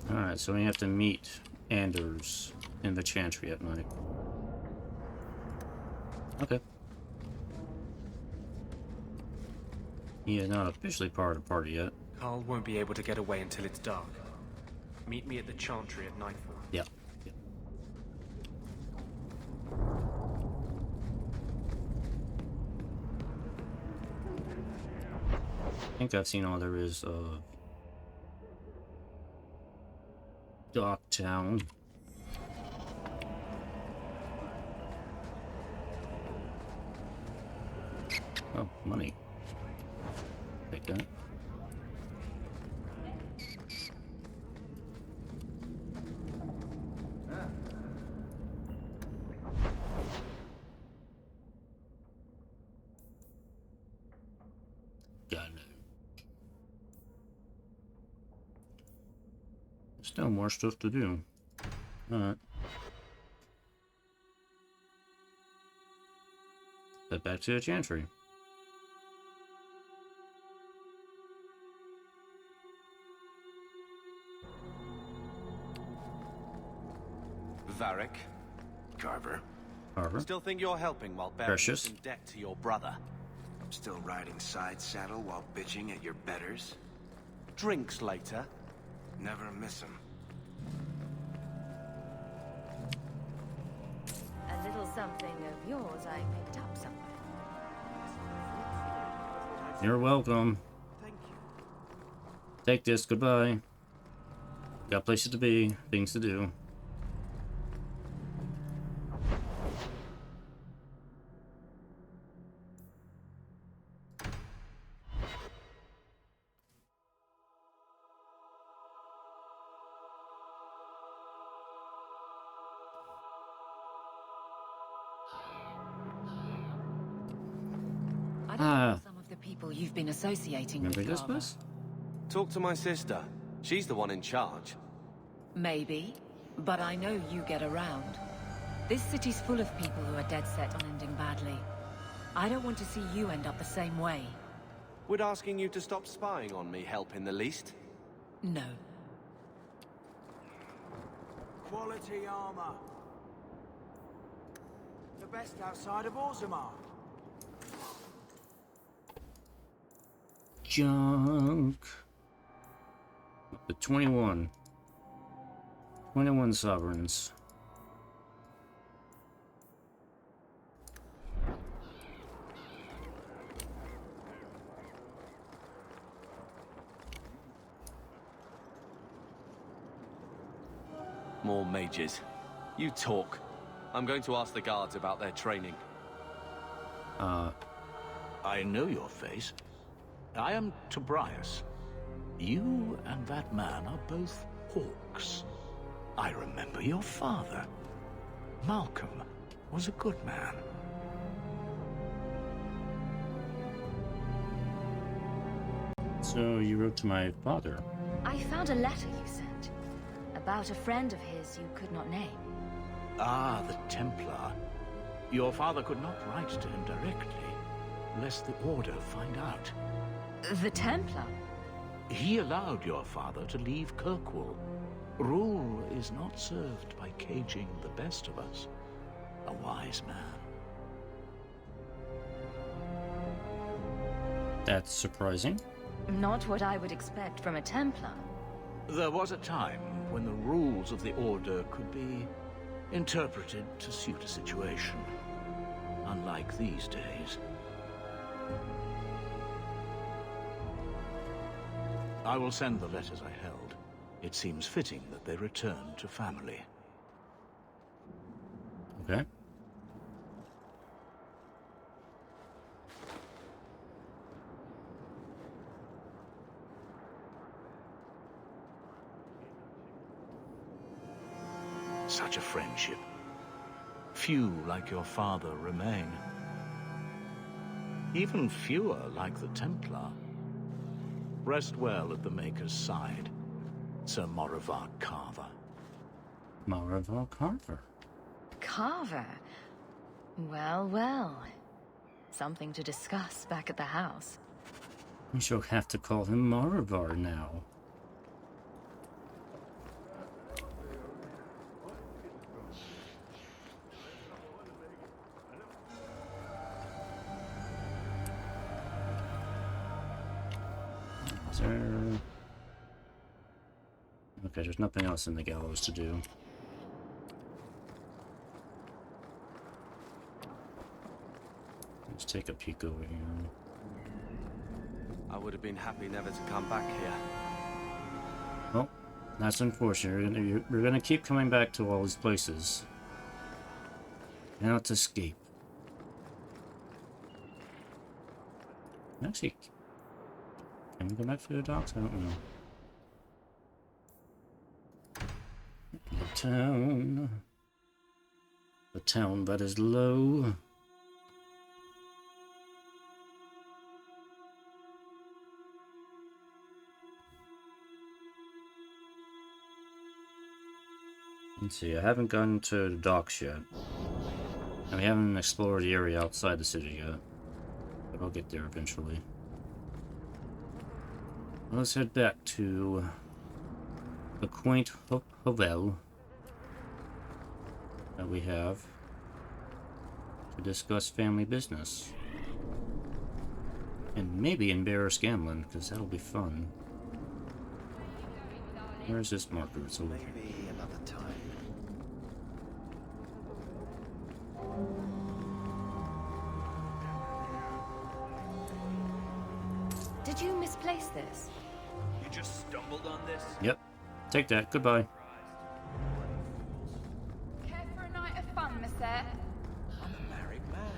Alright, so we have to meet Anders in the Chantry at night. Okay. He is not officially part of the party yet. Carl won't be able to get away until it's dark. Meet me at the Chantry at nightfall. Yeah. I think I've seen all there is of Docktown. Oh, money. Take that. Got it. Still more stuff to do. Alright. Head back to the Chantry. Varric. Carver. Carver. Still think you're helping while bearing Precious. some debt to your brother? I'm still riding side saddle while bitching at your betters. Drinks later. Never miss 'em. A little something of yours I picked up somewhere. You're welcome. Thank you. Take this, goodbye. Got places to be, things to do. I don't know some of the people you've been associating Remember with, this Carver. place? Talk to my sister. She's the one in charge. Maybe, but I know you get around. This city's full of people who are dead set on ending badly. I don't want to see you end up the same way. Would asking you to stop spying on me help in the least? No. Quality armor. The best outside of Orzammar. Junk. The 21. 21 sovereigns. More mages. You talk. I'm going to ask the guards about their training. I know your face. I am Tobias. You and that man are both hawks. I remember your father. Malcolm was a good man. So you wrote to my father? I found a letter you sent. About a friend of his you could not name. Ah, the Templar. Your father could not write to him directly, lest the Order find out. The Templar? He allowed your father to leave Kirkwall. Rule is not served by caging the best of us. A wise man. That's surprising. Not what I would expect from a Templar. There was a time when the rules of the Order could be interpreted to suit a situation. Unlike these days. I will send the letters I held. It seems fitting that they return to family. Okay. Such a friendship. Few like your father remain. Even fewer like the Templar. Rest well at the Maker's side, Sir Morivar Carver. Morivar Carver? Carver? Well, well. Something to discuss back at the house. We shall have to call him Morivar now. Okay, there's nothing else in the gallows to do. Let's take a peek over here. I would have been happy never to come back here. Well, that's unfortunate. We're gonna keep coming back to all these places. Cannot escape. Actually, can we go back to the docks? I don't know. The town that is low. Let's see, I haven't gone to the docks yet. And we haven't explored the area outside the city yet. But I'll get there eventually. Let's head back to the quaint hovel that we have to discuss family business. And maybe embarrass gambling, because that'll be fun. Where's this marker? It's over here. Maybe another time. Did you misplace this? You just stumbled on this? Yep. Take that. Goodbye. Care for a night of fun, monsieur? I'm a married man.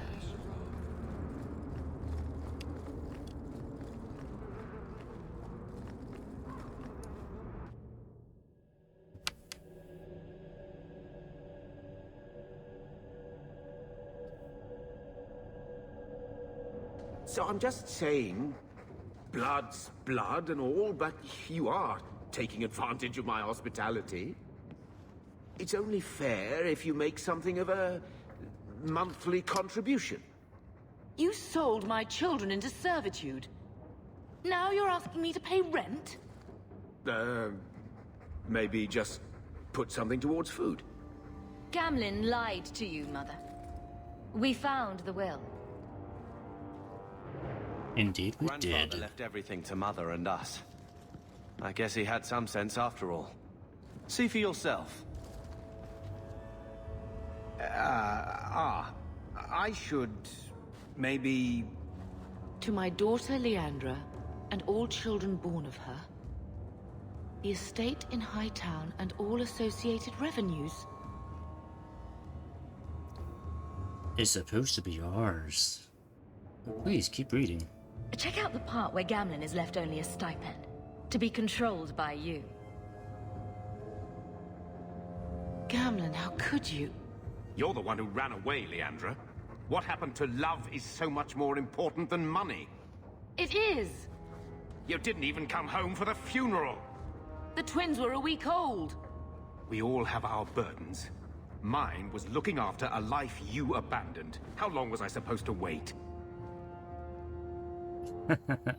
So I'm just saying, blood's blood and all, but you are taking advantage of my hospitality. It's only fair if you make something of a monthly contribution. You sold my children into servitude. Now you're asking me to pay rent? Maybe just put something towards food. Gamlin lied to you, Mother. We found the will. Indeed we Grandfather did. left everything to Mother and us. I guess he had some sense after all. See for yourself. I should maybe... To my daughter Leandra, and all children born of her, The estate in Hightown and all associated revenues. It's supposed to be ours. Please keep reading. Check out the part where Gamlin is left only a stipend, to be controlled by you. Gamlin, how could you? You're the one who ran away, Leandra. What happened to love is so much more important than money. It is! You didn't even come home for the funeral. The twins were a week old. We all have our burdens. Mine was looking after a life you abandoned. How long was I supposed to wait?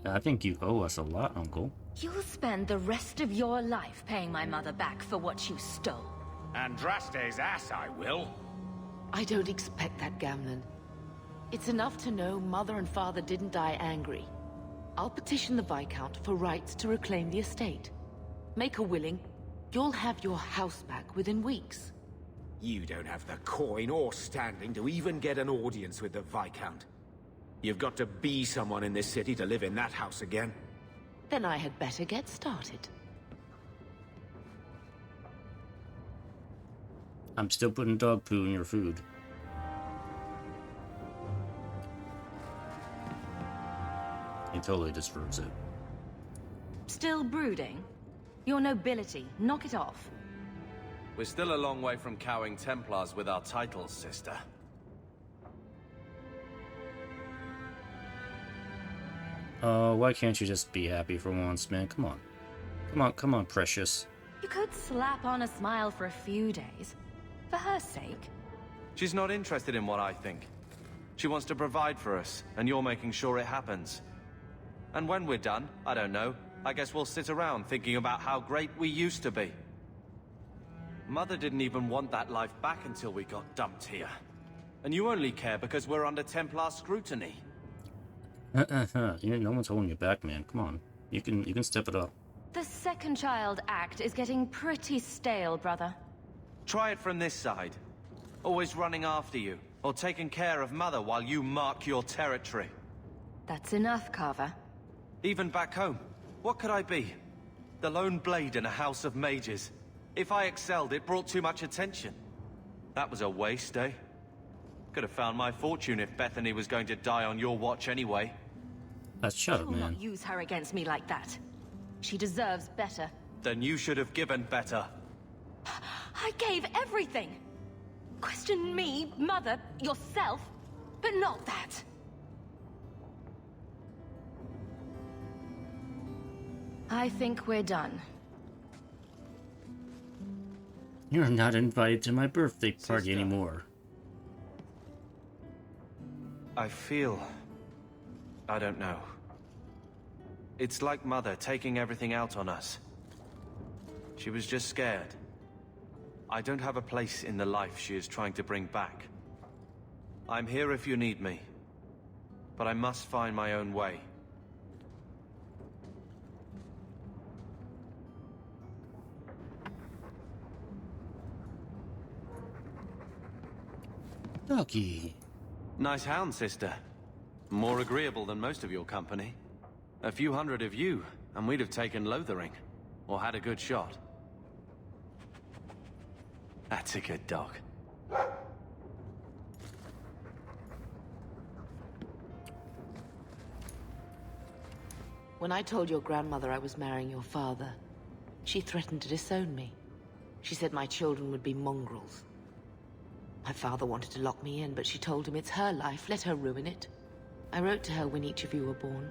I think you owe us a lot, Uncle. You'll spend the rest of your life paying my mother back for what you stole. Andraste's ass, I will. I don't expect that, Gamlin. It's enough to know Mother and Father didn't die angry. I'll petition the Viscount for rights to reclaim the estate. Make her willing, you'll have your house back within weeks. You don't have the coin or standing to even get an audience with the Viscount. You've got to be someone in this city to live in that house again. Then I had better get started. I'm still putting dog poo in your food. He totally deserves it. Still brooding? Your nobility, knock it off. We're still a long way from cowing Templars with our titles, sister. Oh, why can't you just be happy for once, man? Come on. Come on, precious. You could slap on a smile for a few days. For her sake. She's not interested in what I think. She wants to provide for us, and you're making sure it happens. And when we're done, I don't know, I guess we'll sit around thinking about how great we used to be. Mother didn't even want that life back until we got dumped here. And you only care because we're under Templar scrutiny. No one's holding you back, man. Come on. You can step it up. The second child act is getting pretty stale, brother. Try it from this side. Always running after you, or taking care of Mother while you mark your territory. That's enough, Carver. Even back home, what could I be? The lone blade in a house of mages. If I excelled, it brought too much attention. That was a waste, eh? Could have found my fortune if Bethany was going to die on your watch anyway. Shut up, You will man. not use her against me like that. She deserves better. Then you should have given better. I gave everything. Question me, Mother, yourself, but not that. I think we're done. You're not invited to my birthday party anymore. I feel... I don't know. It's like Mother taking everything out on us. She was just scared. I don't have a place in the life she is trying to bring back. I'm here if you need me. But I must find my own way. Ducky. Nice hound, sister. More agreeable than most of your company. A few hundred of you, and we'd have taken Lothering. Or had a good shot. That's a good dog. When I told your grandmother I was marrying your father, she threatened to disown me. She said my children would be mongrels. My father wanted to lock me in, but she told him it's her life, let her ruin it. I wrote to her when each of you were born.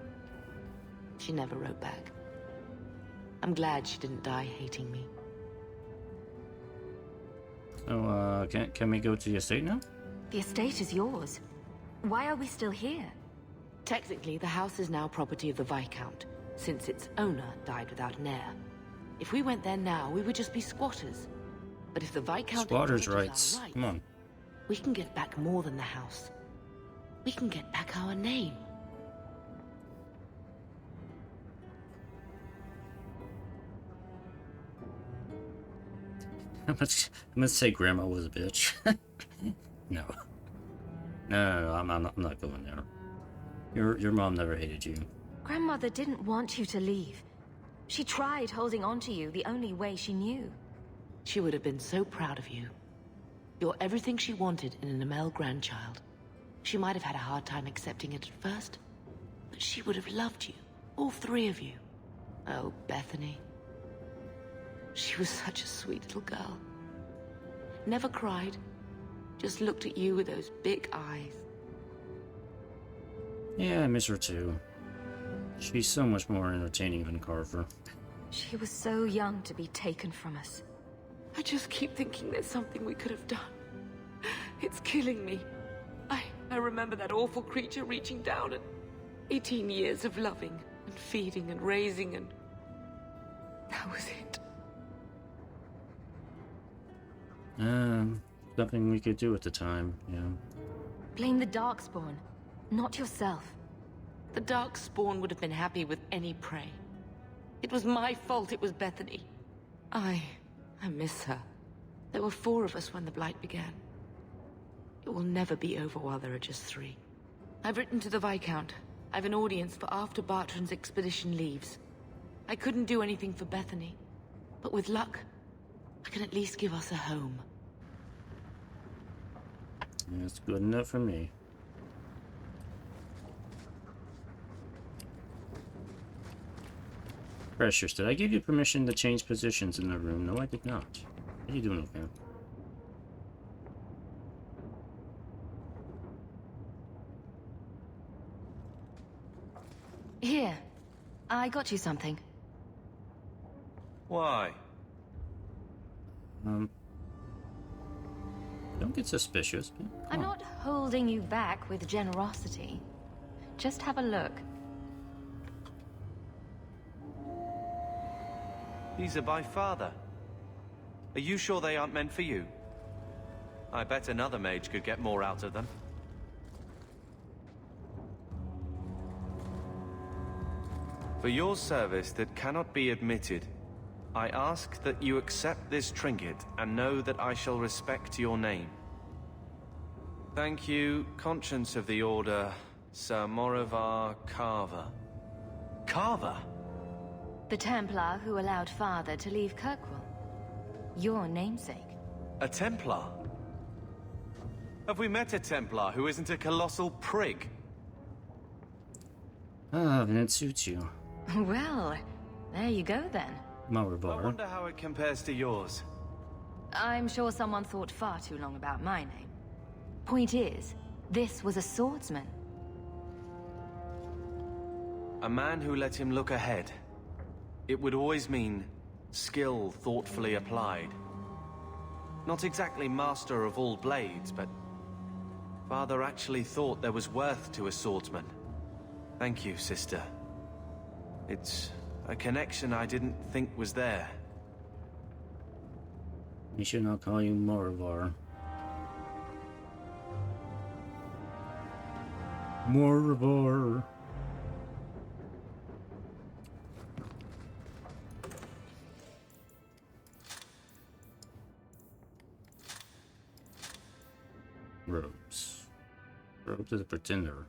She never wrote back. I'm glad she didn't die hating me. So, can we go to the estate now? The estate is yours. Why are we still here? Technically, the house is now property of the Viscount, since its owner died without an heir. If we went there now, we would just be squatters. But if the Viscount Squatters' acknowledges rights. our Come on. we can get back more than the house. We can get back our name. I'm gonna say Grandma was a bitch. No. No, I'm not going there. Your mom never hated you. Grandmother didn't want you to leave. She tried holding on to you the only way she knew. She would have been so proud of you. You're everything she wanted in an Amel grandchild. She might have had a hard time accepting it at first, but she would have loved you, all three of you. Oh, Bethany. She was such a sweet little girl. Never cried, just looked at you with those big eyes. Yeah, I miss her too. She's so much more entertaining than Carver. She was so young to be taken from us. I just keep thinking there's something we could have done. It's killing me. I remember that awful creature reaching down and 18 years of loving and feeding and raising, and that was it. Nothing we could do at the time, yeah. Blame the Darkspawn, not yourself. The Darkspawn would have been happy with any prey. It was my fault it was Bethany. I miss her. There were 4 of us when the Blight began. It will never be over while there are just 3. I've written to the Viscount. I've an audience for after Bartrand's expedition leaves. I couldn't do anything for Bethany, but with luck, I can at least give us a home. That's good enough for me. Precious, did I give you permission to change positions in the room? No, I did not. What are you doing over there? Here, I got you something. Why? Don't get suspicious. I'm not holding you back with generosity. Just have a look. These are by father. Are you sure they aren't meant for you? I bet another mage could get more out of them. For your service that cannot be admitted, I ask that you accept this trinket and know that I shall respect your name. Thank you, Conscience of the Order, Sir Morivar Carver. Carver? The Templar who allowed father to leave Kirkwall. Your namesake. A Templar? Have we met a Templar who isn't a colossal prig? Ah, then it suits you. Well, there you go then. I wonder how it compares to yours. I'm sure someone thought far too long about my name. Point is, this was a swordsman. A man who let him look ahead. It would always mean skill thoughtfully applied. Not exactly master of all blades, but father actually thought there was worth to a swordsman. Thank you, sister. It's a connection I didn't think was there. We should not call you Morivar. Morivar. Robes. Robes is a pretender.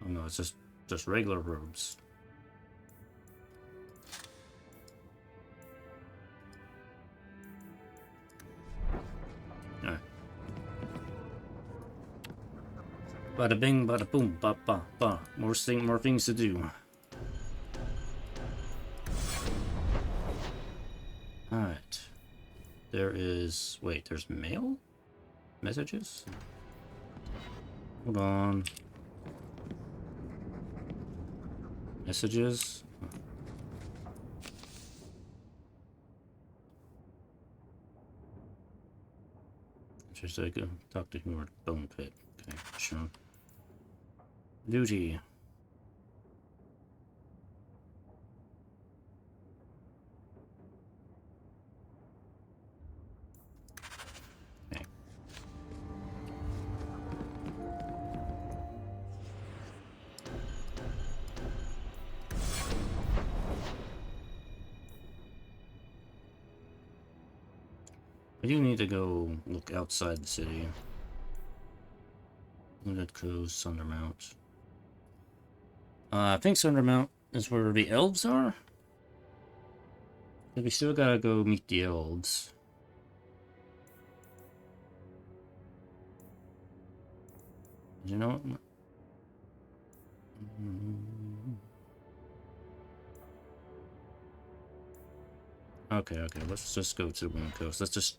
Oh no, it's just regular robes. Alright. Bada bing, bada boom, ba ba ba. More things to do. Alright. There is... Wait, there's mail? Messages? Hold on. Messages? Just like talk to him or bone pit. Okay, sure. Duty. Okay. I do need to go look outside the city. Limited Coast, Sundermount. I think Sundermount is where the elves are. We still gotta go meet the elves. You know what? Okay, let's just go to the Wind Coast. Let's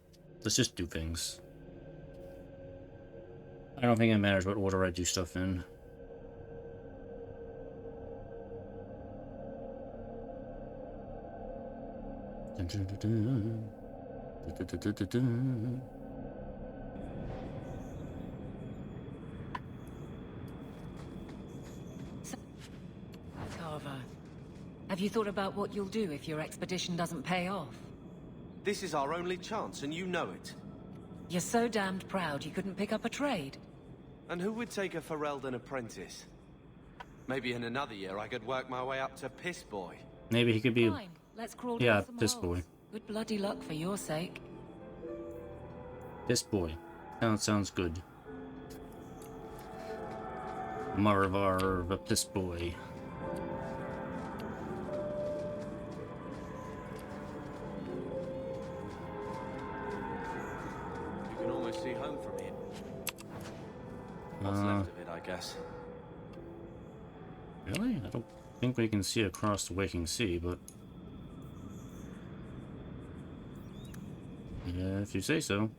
just do things. I don't think it matters what order I do stuff in. Carver, have you thought about what you'll do if your expedition doesn't pay off? This is our only chance, and you know it. You're so damned proud you couldn't pick up a trade. And who would take a Ferelden apprentice? Maybe in another year I could work my way up to Piss Boy. Maybe he could be. Fine, let's crawl Yeah, down some Piss holes. Boy. Good bloody luck for your sake. Piss Boy. Sounds good. Marvar, the Piss Boy. You can almost see home from here. What's left of it, I guess. Really? I don't think we can see across the Waking Sea, but... yeah, if you say so.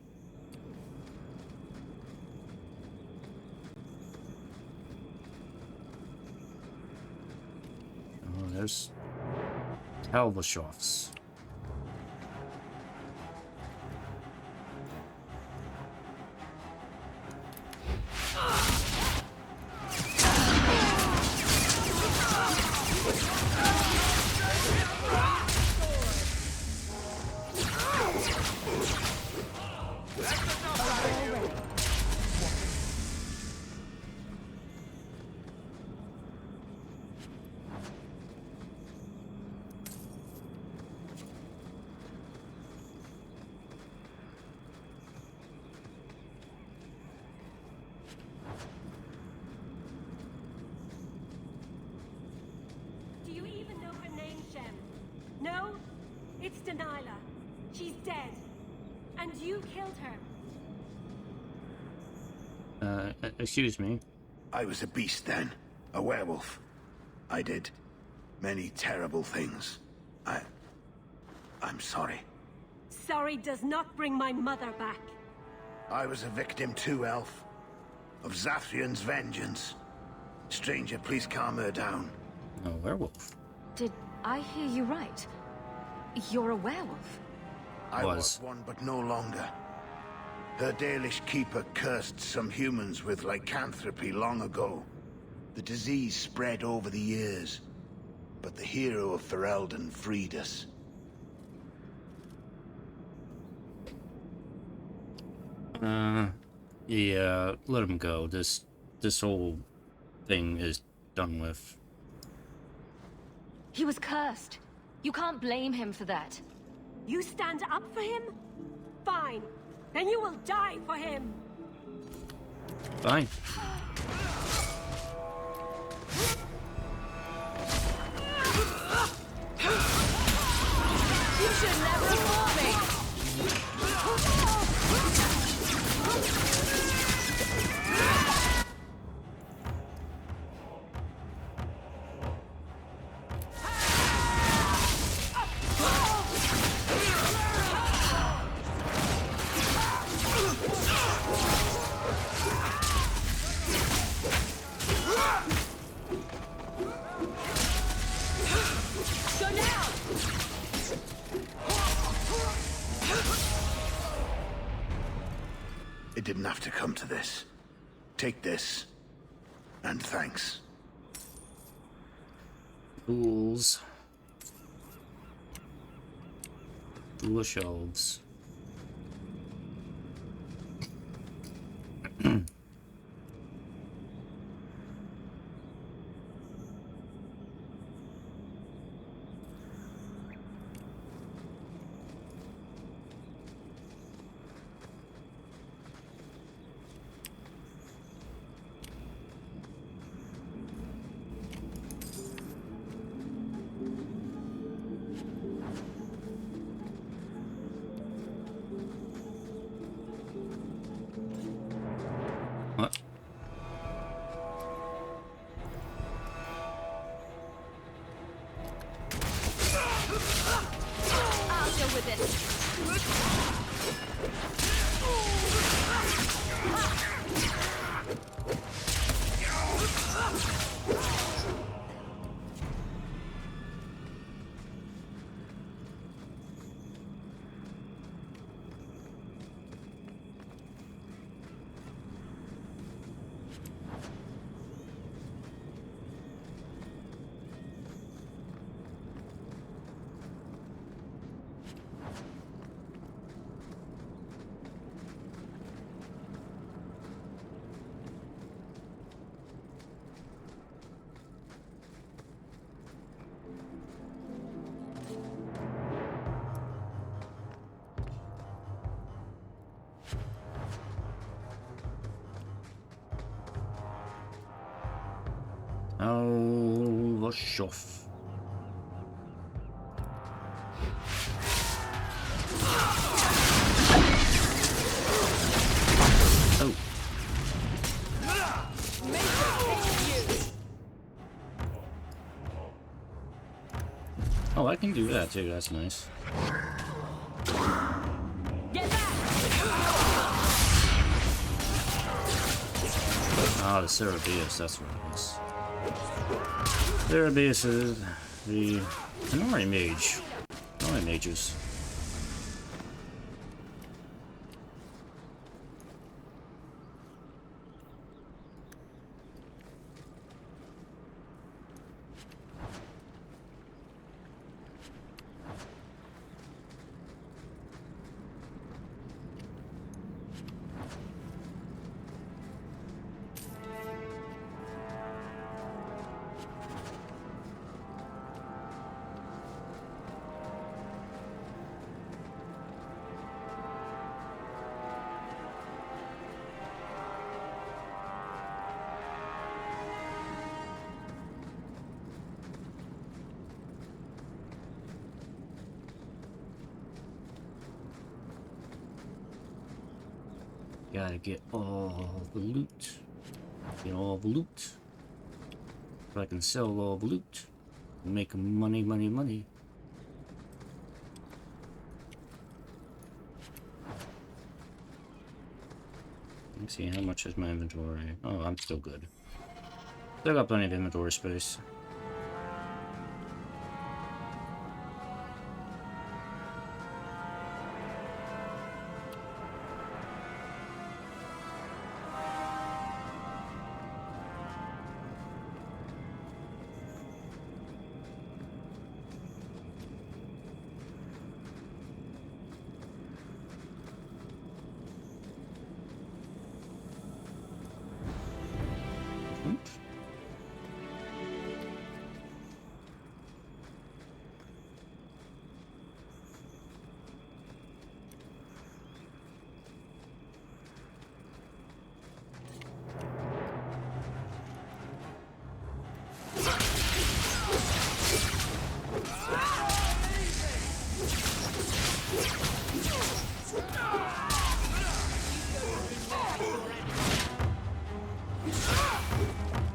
Oh, there's... Talbashofts. Do you even know her name, Shem? No? It's Delilah. She's dead. And you killed her. Excuse me. I was a beast then. A werewolf. I did many terrible things. I'm sorry. Sorry does not bring my mother back. I was a victim too, Elf. Of Zathrian's vengeance. Stranger, please calm her down. A werewolf. Did I hear you right? You're a werewolf? I was one, but no longer. Her Dalish keeper cursed some humans with lycanthropy long ago. The disease spread over the years, but the hero of Ferelden freed us. Yeah, let him go. This whole thing is done with. He was cursed. You can't blame him for that. You stand up for him? Fine. Then you will die for him. Fine. You should never fought me! Go now! It didn't have to come to this. Take this. And thanks. Fools. Foolish elves. Oh, wash off. Oh. Oh, I can do that too. That's nice. Ah, the Cerebeus, that's what it is. Cerebeus is the Tenori mage. Tenori mages. Gotta get all the loot. Get all the loot. So I can sell all the loot. And make money, money, money. Let's see, how much is my inventory? Oh, I'm still good. Still got plenty of inventory space.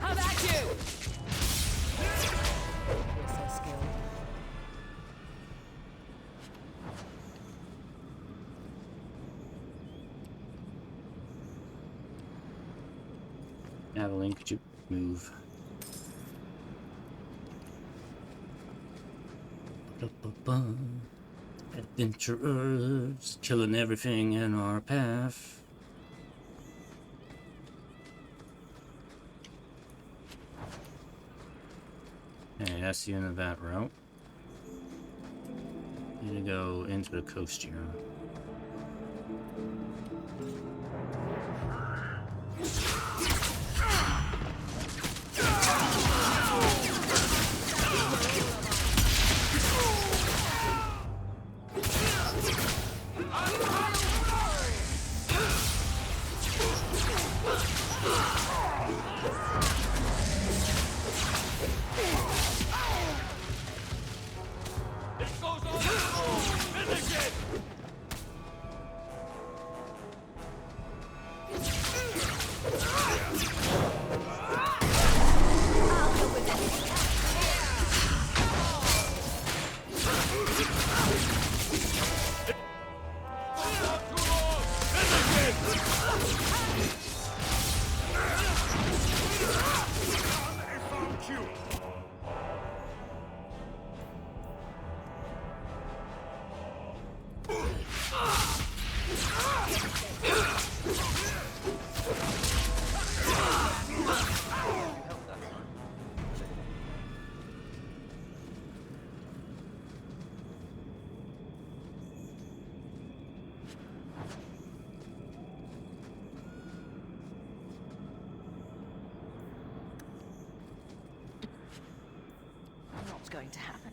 How about you? You're so skilled. Adeline, could you move? Adventurers, killing everything in our path. Okay, that's the end of that route. Need to go into the coast here. Not going to happen.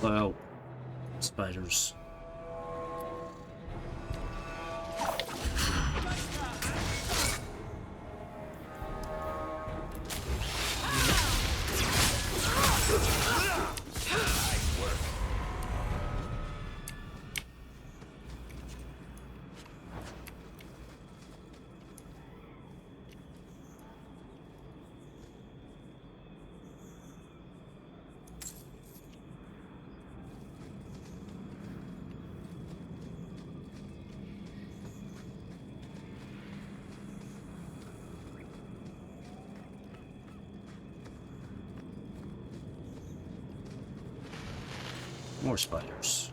Wow. Spiders. More spiders.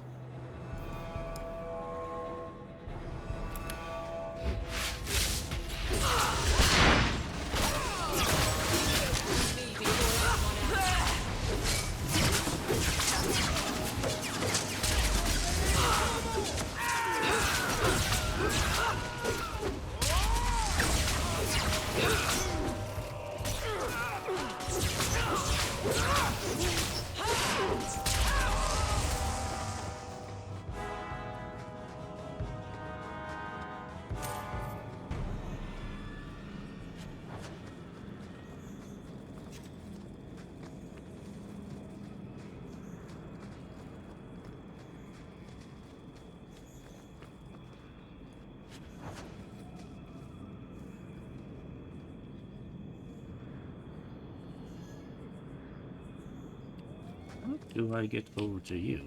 How do I get over to you?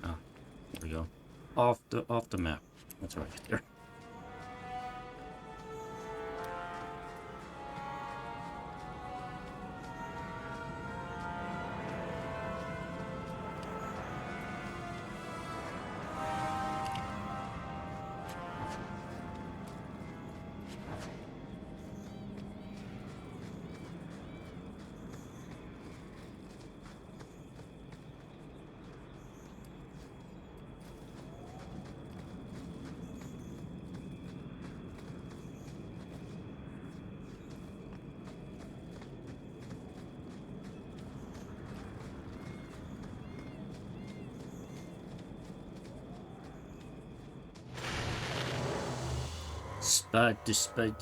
Ah, there we go. Off the map. That's right there.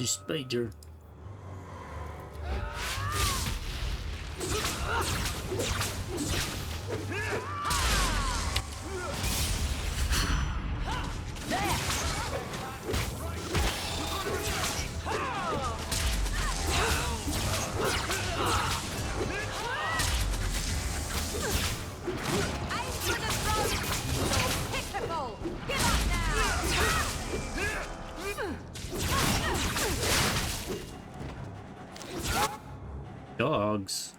Spider. Dogs.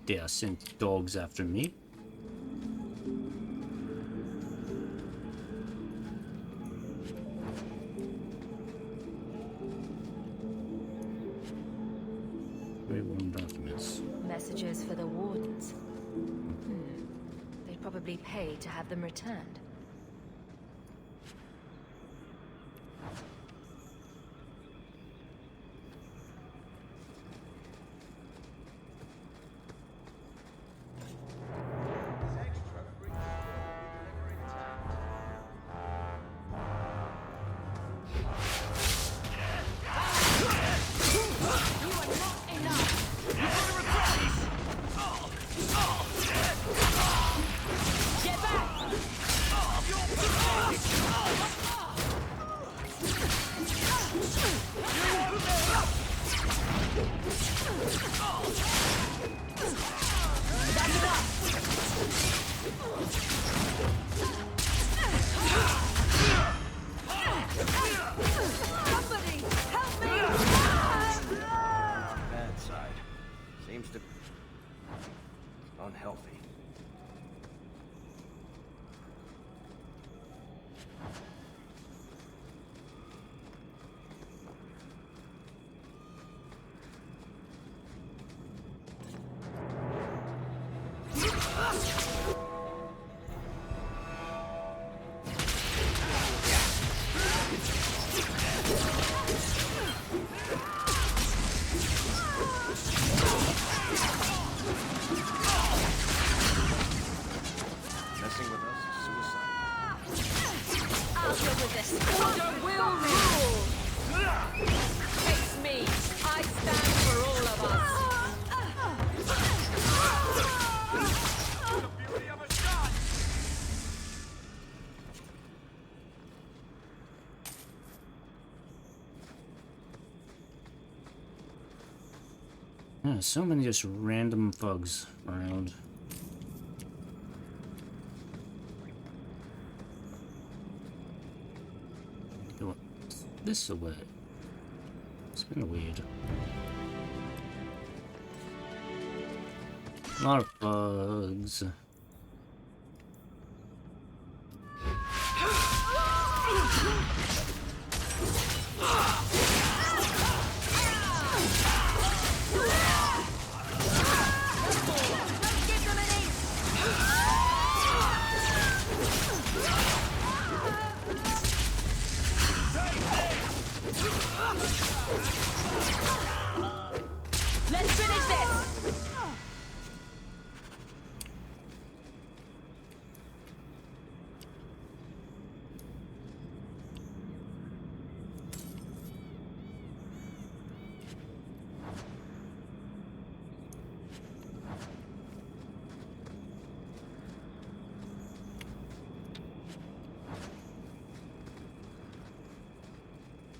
They are sent dogs after me. Grey Worm documents. Messages for the wardens. They'd probably pay to have them returned. Get back! Messing with us is suicide. I'll deal with this. Order will rule. It's me. I stand for all of us. Yeah, so many just random thugs around. Go this away. It's been weird. A lot of bugs. Let's finish this.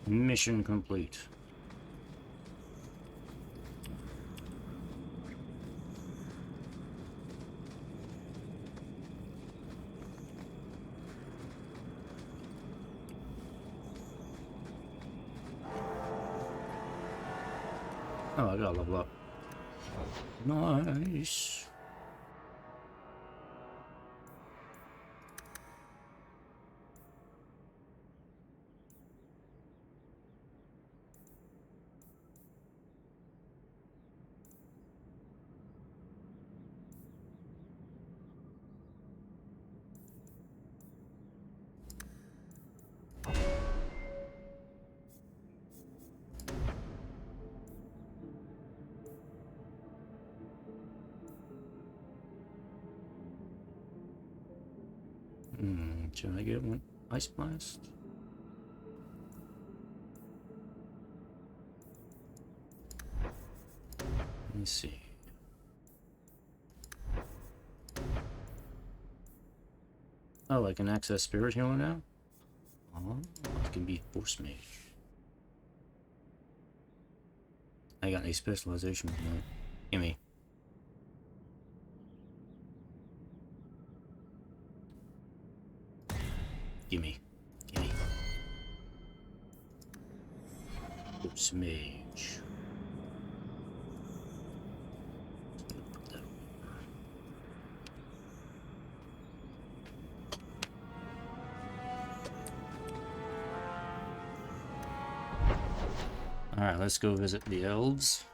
Mission complete. Oh, I gotta level up. Nice. Should I get one? Ice Blast? Let me see. Oh, I can access Spirit Healer now? Oh, I can be Force Mage. I got any specialization with that. Gimme. Gimme. Gimme. Force Mage. Alright, let's go visit the elves.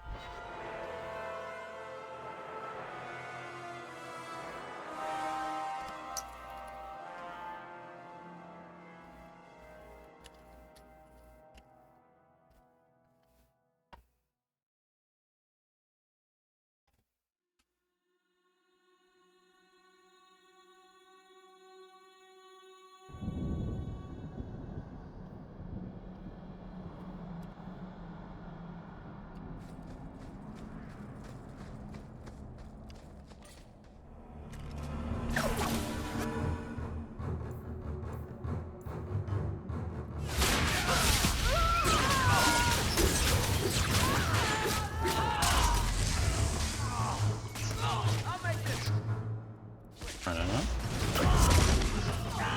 I don't know.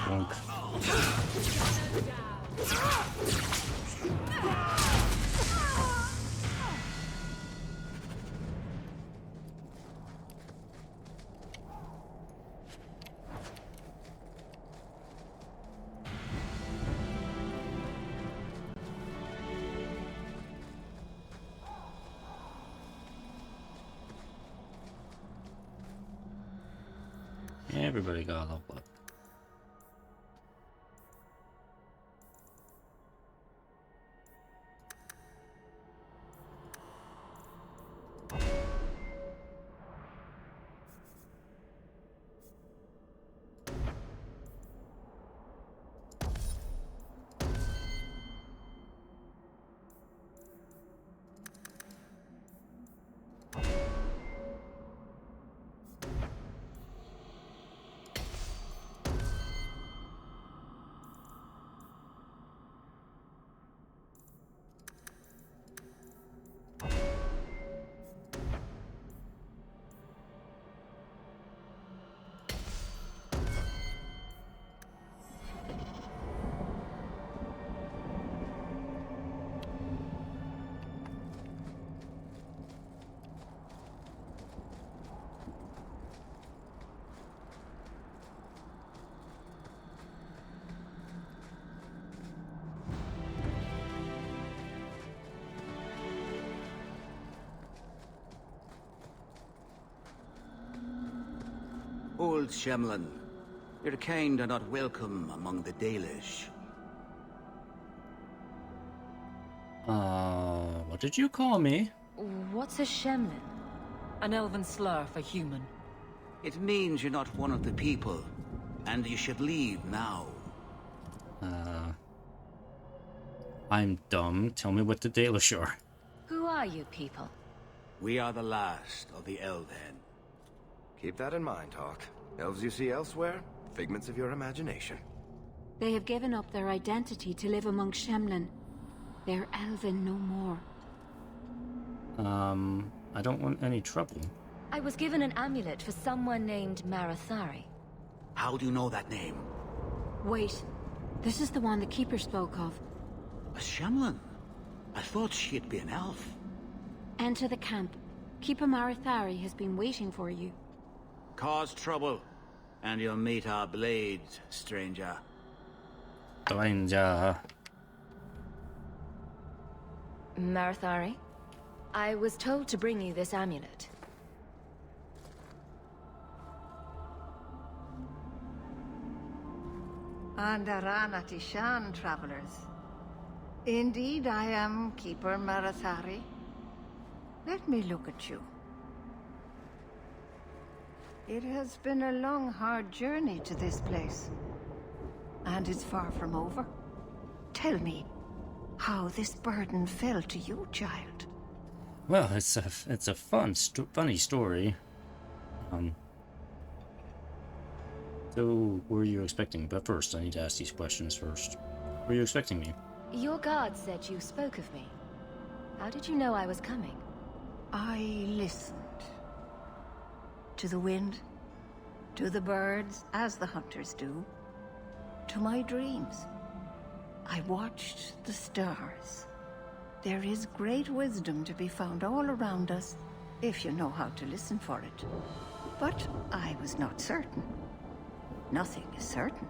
Bonk. Everybody got a level up. Old Shemlin, your kind are not welcome among the Dalish. What did you call me? What's a Shemlin? An elven slur for human. It means you're not one of the people, and you should leave now. I'm dumb. Tell me what the Dalish are. Who are you people? We are the last of the Elven. Keep that in mind, Hawk. Elves you see elsewhere, figments of your imagination. They have given up their identity to live among Shemlin. They're elven no more. I don't want any trouble. I was given an amulet for someone named Marathari. How do you know that name? Wait. This is the one the Keeper spoke of. A Shemlin? I thought she'd be an elf. Enter the camp. Keeper Marathari has been waiting for you. Cause trouble, and you'll meet our blades, stranger. Stranger. Marathari? I was told to bring you this amulet. Andarana Tishan, travelers. Indeed, I am Keeper Marathari. Let me look at you. It has been a long, hard journey to this place. And it's far from over. Tell me how this burden fell to you, child. Well, it's a funny story. So, were you expecting? But first, I need to ask these questions first. Were you expecting me? Your guard said you spoke of me. How did you know I was coming? I listened. To the wind, to the birds, as the hunters do, to my dreams. I watched the stars. There is great wisdom to be found all around us, if you know how to listen for it. But I was not certain. Nothing is certain.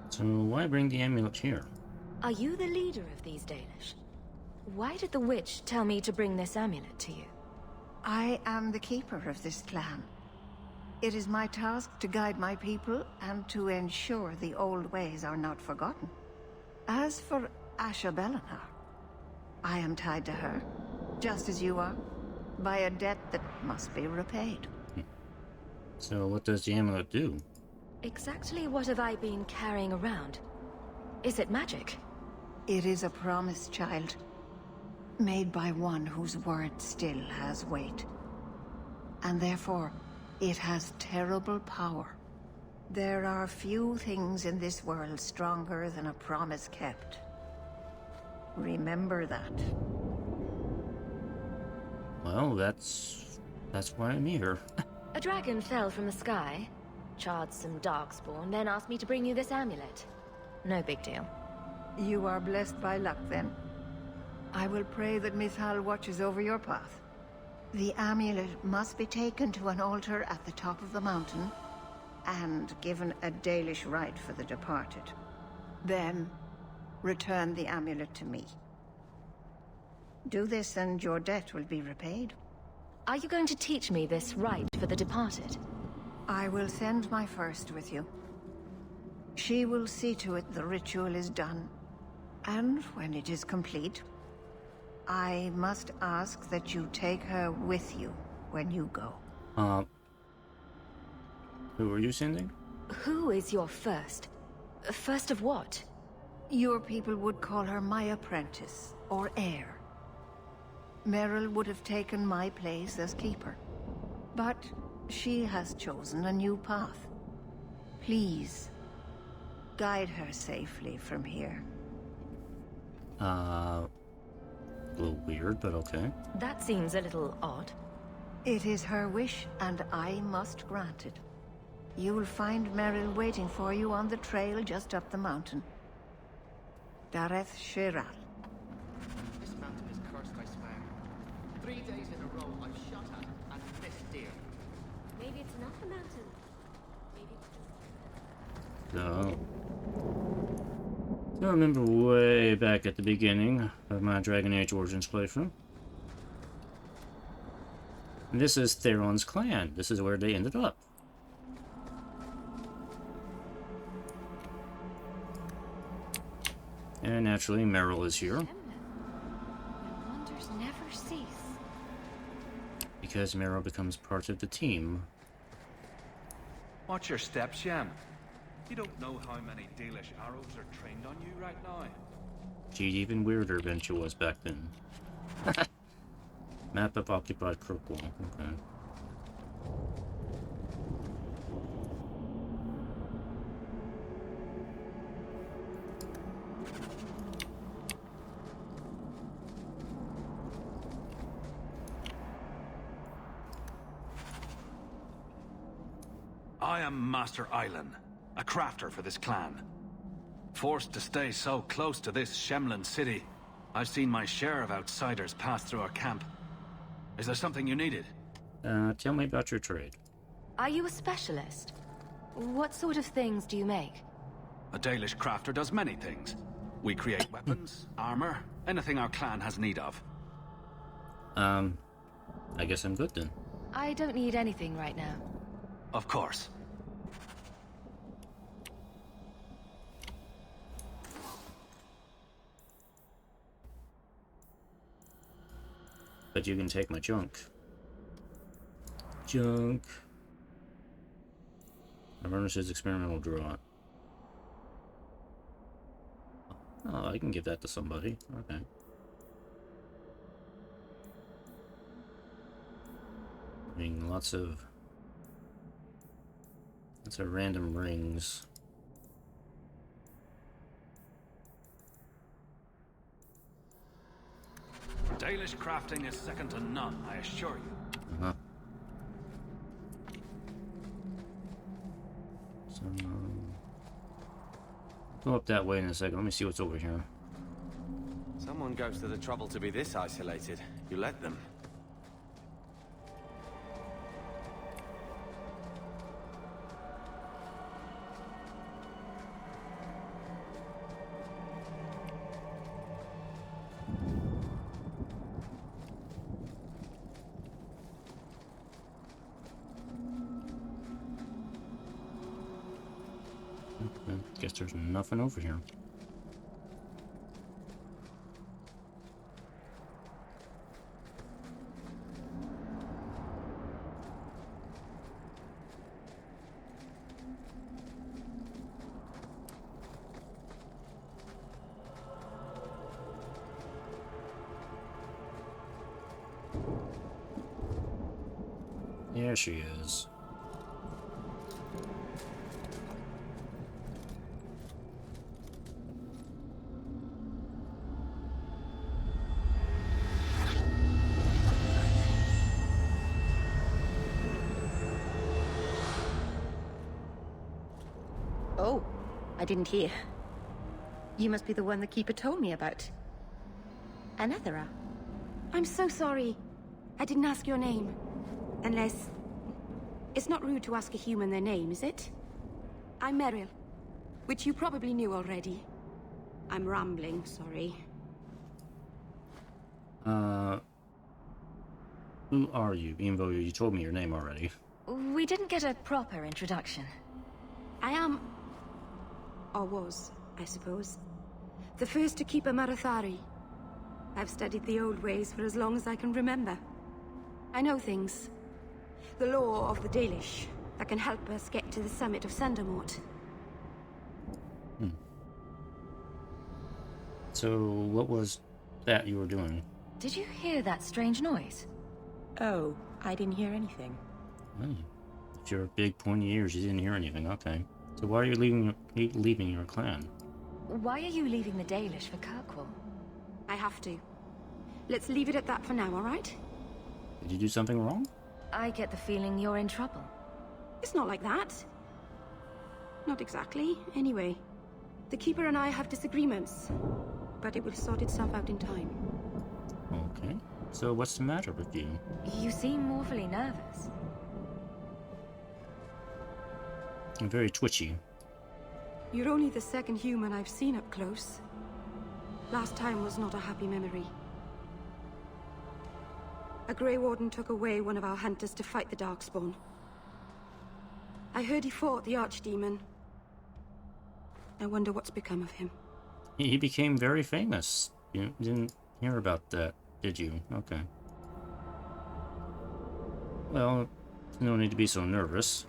So why bring the amulet here? Are you the leader of these Dalish? Why did the witch tell me to bring this amulet to you? I am the keeper of this clan. It is my task to guide my people and to ensure the old ways are not forgotten. As for Asha Belenar, I am tied to her, just as you are, by a debt that must be repaid. So what does the amulet do? Exactly what have I been carrying around? Is it magic? It is a promise, child. Made by one whose word still has weight. And therefore, it has terrible power. There are few things in this world stronger than a promise kept. Remember that. Well, that's why I'm here. A dragon fell from the sky, charred some darkspawn, then asked me to bring you this amulet. No big deal. You are blessed by luck, then. I will pray that Mithal watches over your path. The amulet must be taken to an altar at the top of the mountain and given a Dalish rite for the departed. Then, return the amulet to me. Do this and your debt will be repaid. Are you going to teach me this rite for the departed? I will send my first with you. She will see to it the ritual is done. And when it is complete, I must ask that you take her with you when you go. Who are you sending? Who is your first? First of what? Your people would call her my apprentice, or heir. Meryl would have taken my place as keeper. But she has chosen a new path. Please, guide her safely from here. A little weird, but okay. That seems a little odd. It is her wish, and I must grant it. You will find Meryl waiting for you on the trail just up the mountain. Dareth Shiral. This mountain is cursed, I swear. 3 days in a row I've shot at and missed deer. Maybe it's not the mountain. Maybe it's So I remember way back at the beginning of my Dragon Age Origins playthrough. And this is Theron's clan. This is where they ended up. And naturally, Meryl is here. Wonders never cease. Because Meryl becomes part of the team. Watch your steps, Shem. You don't know how many Dalish arrows are trained on you right now. She's even weirder than she was back then. Map of occupied Kirkwall. Okay. I am Master Islan, a crafter for this clan. Forced to stay so close to this Shemlin city, I've seen my share of outsiders pass through our camp. Is there something you needed? Tell me about your trade. Are you a specialist? What sort of things do you make? A Dalish crafter does many things. We create weapons, armor, anything our clan has need of. I guess I'm good then. I don't need anything right now. Of course. But you can take my junk. Junk. Avernus's experimental draught. Oh, I can give that to somebody. Okay. I mean, lots of random rings. Dalish crafting is second to none, I assure you. Uh-huh. So, go up that way in a second. Let me see what's over here. Someone goes to the trouble to be this isolated. You let them. Guess there's nothing over here. There she is. Oh, I didn't hear. You must be the one the Keeper told me about. Anethera. I'm so sorry. I didn't ask your name. Unless... It's not rude to ask a human their name, is it? I'm Meryl, which you probably knew already. I'm rambling, sorry. Who are you, even though you told me your name already? We didn't get a proper introduction. I am... or was, I suppose. The first to keep a Marathari. I've studied the old ways for as long as I can remember. I know things. The law of the Dalish that can help us get to the summit of Sandamort. So, what was that you were doing? Did you hear that strange noise? Oh, I didn't hear anything. Oh. If you're big pointy ears, you didn't hear anything. Okay. So why are you leaving your clan? Why are you leaving the Dalish for Kirkwall? I have to. Let's leave it at that for now, all right? Did you do something wrong? I get the feeling you're in trouble. It's not like that. Not exactly, anyway. The Keeper and I have disagreements, but it will sort itself out in time. Okay. So what's the matter with you? You seem awfully nervous. I'm very twitchy. You're only the second human I've seen up close. Last time was not a happy memory. A Grey Warden took away one of our hunters to fight the Darkspawn. I heard he fought the Archdemon. I wonder what's become of him. He became very famous. You didn't hear about that, did you? Okay. Well, no need to be so nervous.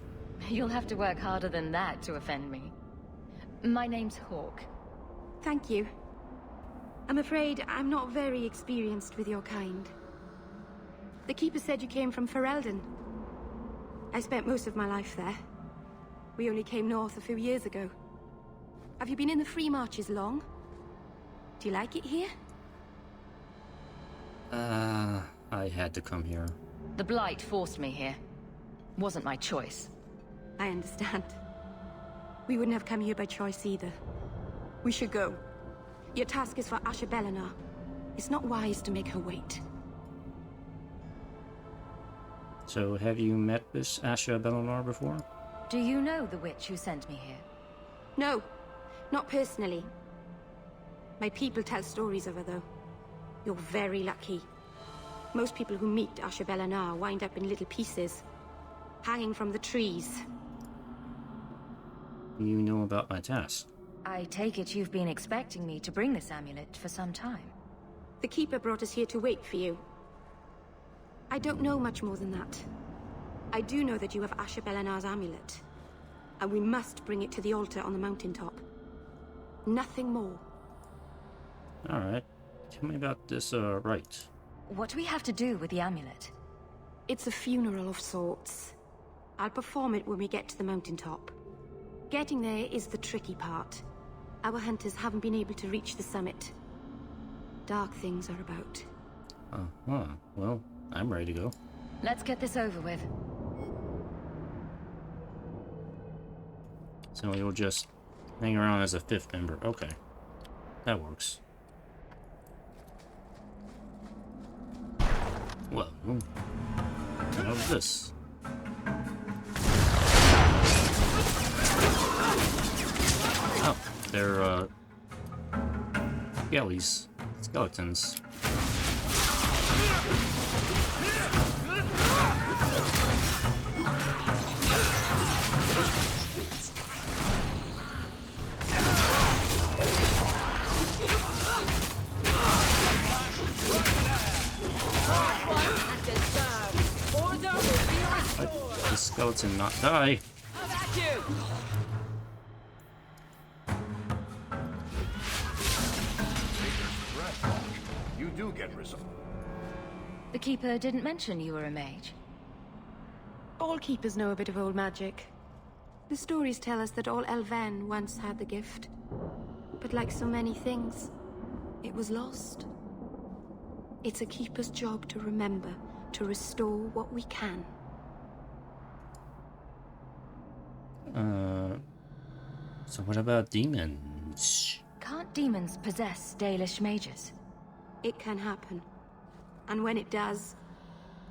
You'll have to work harder than that to offend me. My name's Hawk. Thank you. I'm afraid I'm not very experienced with your kind. The Keeper said you came from Ferelden. I spent most of my life there. We only came north a few years ago. Have you been in the Free Marches long? Do you like it here? I had to come here. The Blight forced me here. Wasn't my choice. I understand. We wouldn't have come here by choice either. We should go. Your task is for Asha Belenar. It's not wise to make her wait. So, have you met this Asha Belenar before? Do you know the witch who sent me here? No, not personally. My people tell stories of her, though. You're very lucky. Most people who meet Asha Belenar wind up in little pieces, hanging from the trees. You know about my task. I take it you've been expecting me to bring this amulet for some time. The Keeper brought us here to wait for you. I don't know much more than that. I do know that you have Asha Belenar's amulet, and we must bring it to the altar on the mountaintop. Nothing more. Alright. Tell me about this, rite. What do we have to do with the amulet? It's a funeral of sorts. I'll perform it when we get to the mountaintop. Getting there is the tricky part. Our hunters haven't been able to reach the summit. Dark things are about. Well, I'm ready to go. Let's get this over with. So you'll just hang around as a fifth member. Okay. That works. Well, how's this? Oh, they're, skellies. Skeletons. Let the skeleton not die. You do get results. The Keeper didn't mention you were a mage. All Keepers know a bit of old magic. The stories tell us that all Elven once had the gift. But like so many things, it was lost. It's a Keeper's job to remember, to restore what we can. So what about demons? Can't demons possess Dalish mages? It can happen. And when it does,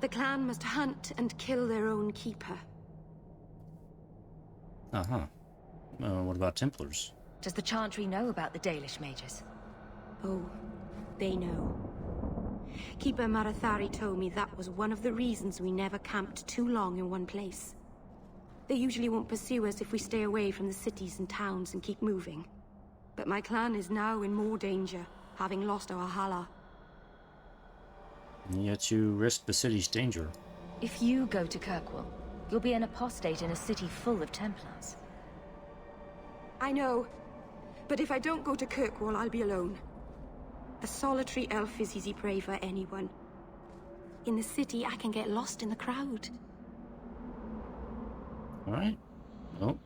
the clan must hunt and kill their own Keeper. What about Templars? Does the Chantry know about the Dalish mages? Oh, they know. Keeper Marathari told me that was one of the reasons we never camped too long in one place. They usually won't pursue us if we stay away from the cities and towns and keep moving. But my clan is now in more danger, having lost our Hala. And yet you risk the city's danger. If you go to Kirkwall, you'll be an apostate in a city full of Templars. I know. But if I don't go to Kirkwall, I'll be alone. A solitary elf is easy prey for anyone. In the city, I can get lost in the crowd. Alright. Well,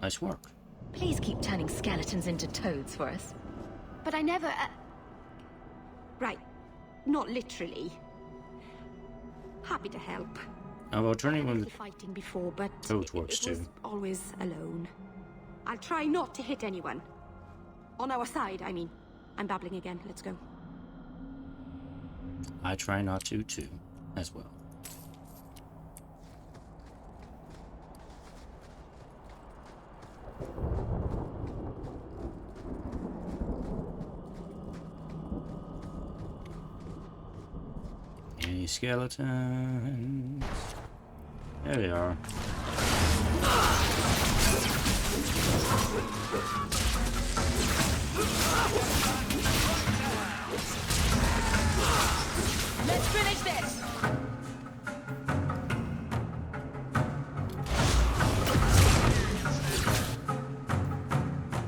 nice work. Please keep turning skeletons into toads for us. But I never... Right. Not literally. Happy to help. How about turning one I've fighting before, but toads works it was too. always alone. I'll try not to hit anyone. On our side, I mean. I'm babbling again. Let's go. I try not to, too, as well. Any skeletons? There they are. Let's finish this!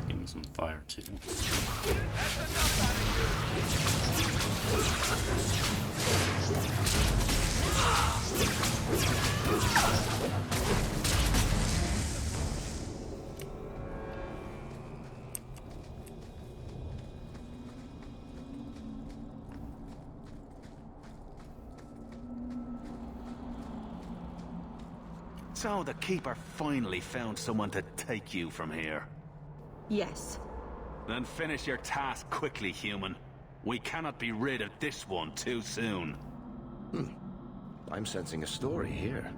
Give me some fire too. So the Keeper finally found someone to take you from here. Yes. Then finish your task quickly, human. We cannot be rid of this one too soon. I'm sensing a story here.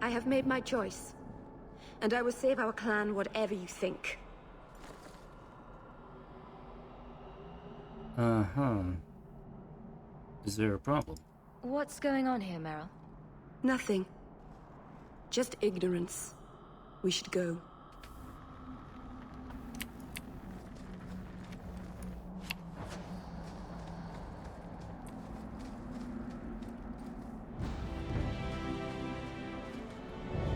I have made my choice. And I will save our clan whatever you think. Uh-huh. Is there a problem? What's going on here, Meryl? Nothing. Just ignorance. We should go.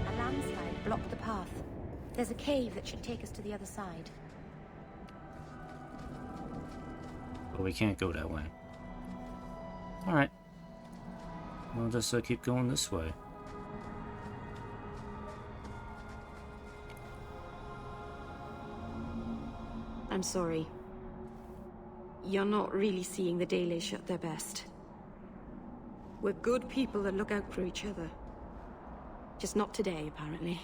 A landslide blocked the path. There's a cave that should take us to the other side. But we can't go that way. Alright. We'll just keep going this way. I'm sorry. You're not really seeing the Dalish at their best. We're good people that look out for each other. Just not today, apparently.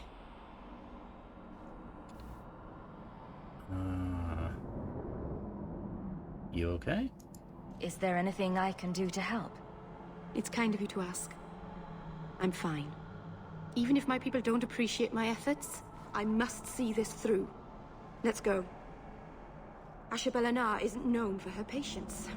You okay? Is there anything I can do to help? It's kind of you to ask. I'm fine. Even if my people don't appreciate my efforts, I must see this through. Let's go. Ashabelana isn't known for her patience.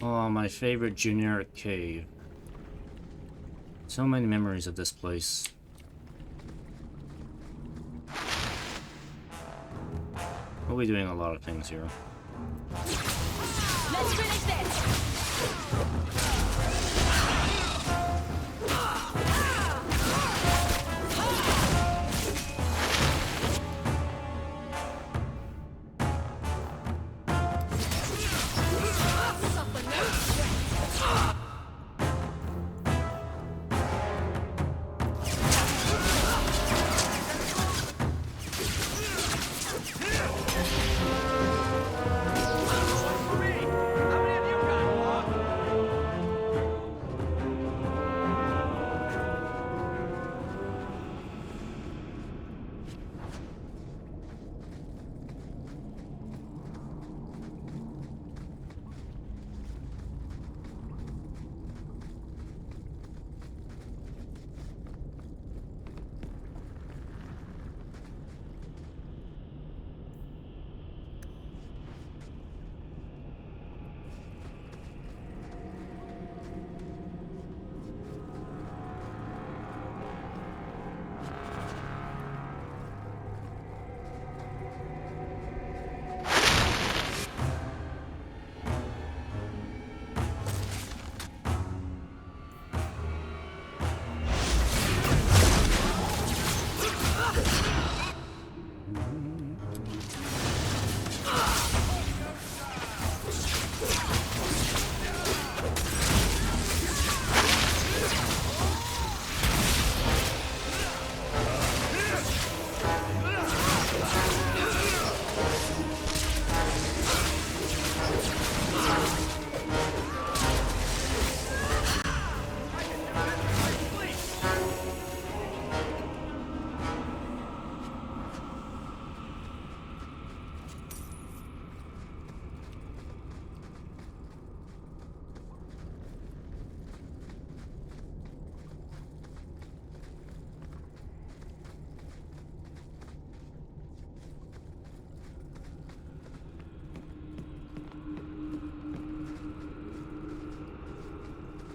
Oh, my favorite generic cave. So many memories of this place. We'll be doing a lot of things here. Let's finish this!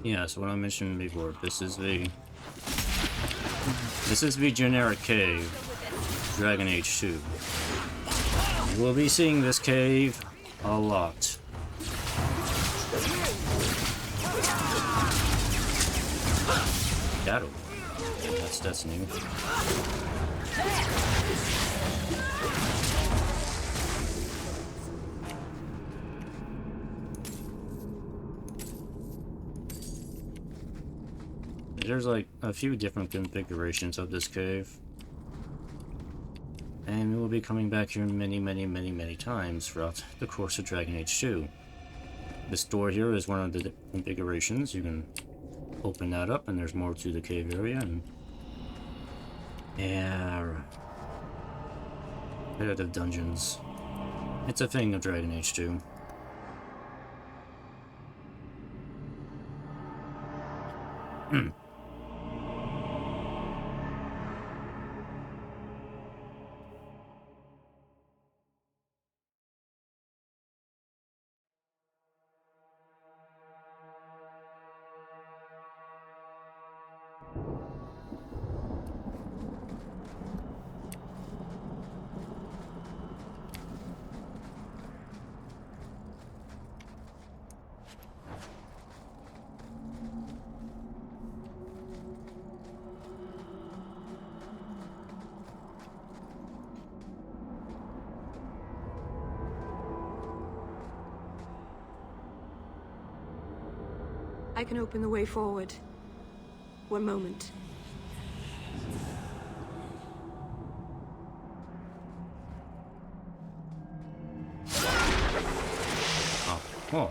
Yeah, so what I mentioned before, this is the generic cave, Dragon Age 2. We'll be seeing this cave a lot. Shadow. That's new. There's like a few different configurations of this cave. And we'll be coming back here many times throughout the course of Dragon Age 2. This door here is one of the configurations. You can open that up and there's more to the cave area. And yeah, repetitive dungeons. It's a thing of Dragon Age 2. I can open the way forward. One moment. Oh.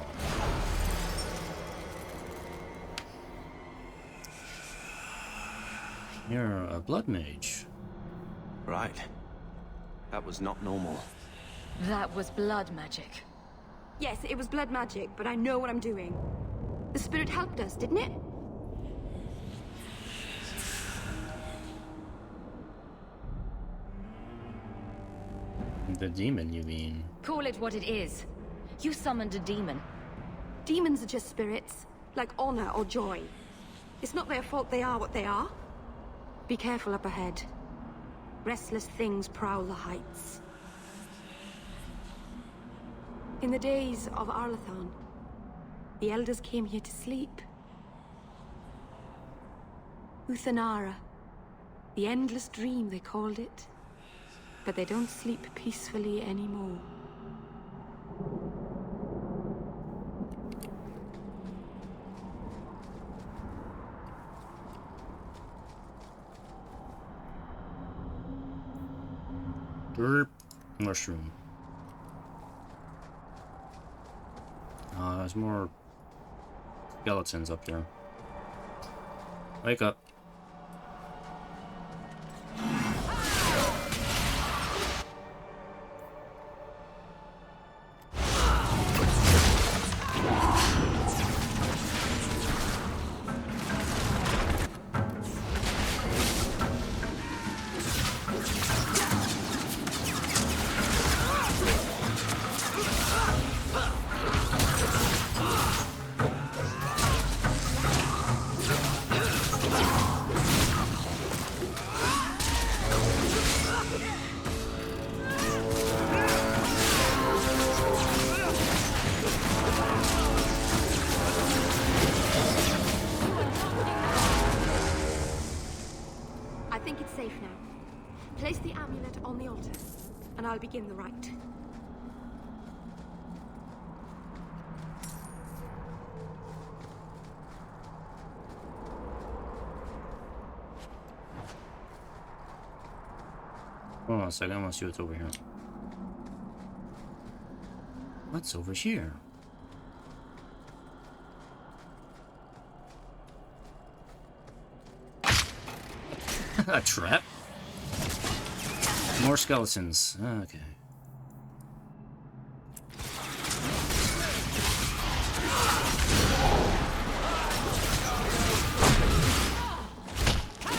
You're a blood mage. Right. That was not normal. That was blood magic. Yes, it was blood magic, but I know what I'm doing. The spirit helped us, didn't it? The demon, you mean? Call it what it is. You summoned a demon. Demons are just spirits, like honor or joy. It's not their fault they are what they are. Be careful up ahead. Restless things prowl the heights. In the days of Arlathon, the elders came here to sleep. Uthanara, the endless dream they called it. But they don't sleep peacefully anymore. Derp. Mushroom. There's more skeletons up there. Wake up. Place the amulet on the altar, and I'll begin the rite. Hold on a second, I want to see what's over here. What's over here? A trap? More skeletons. Okay.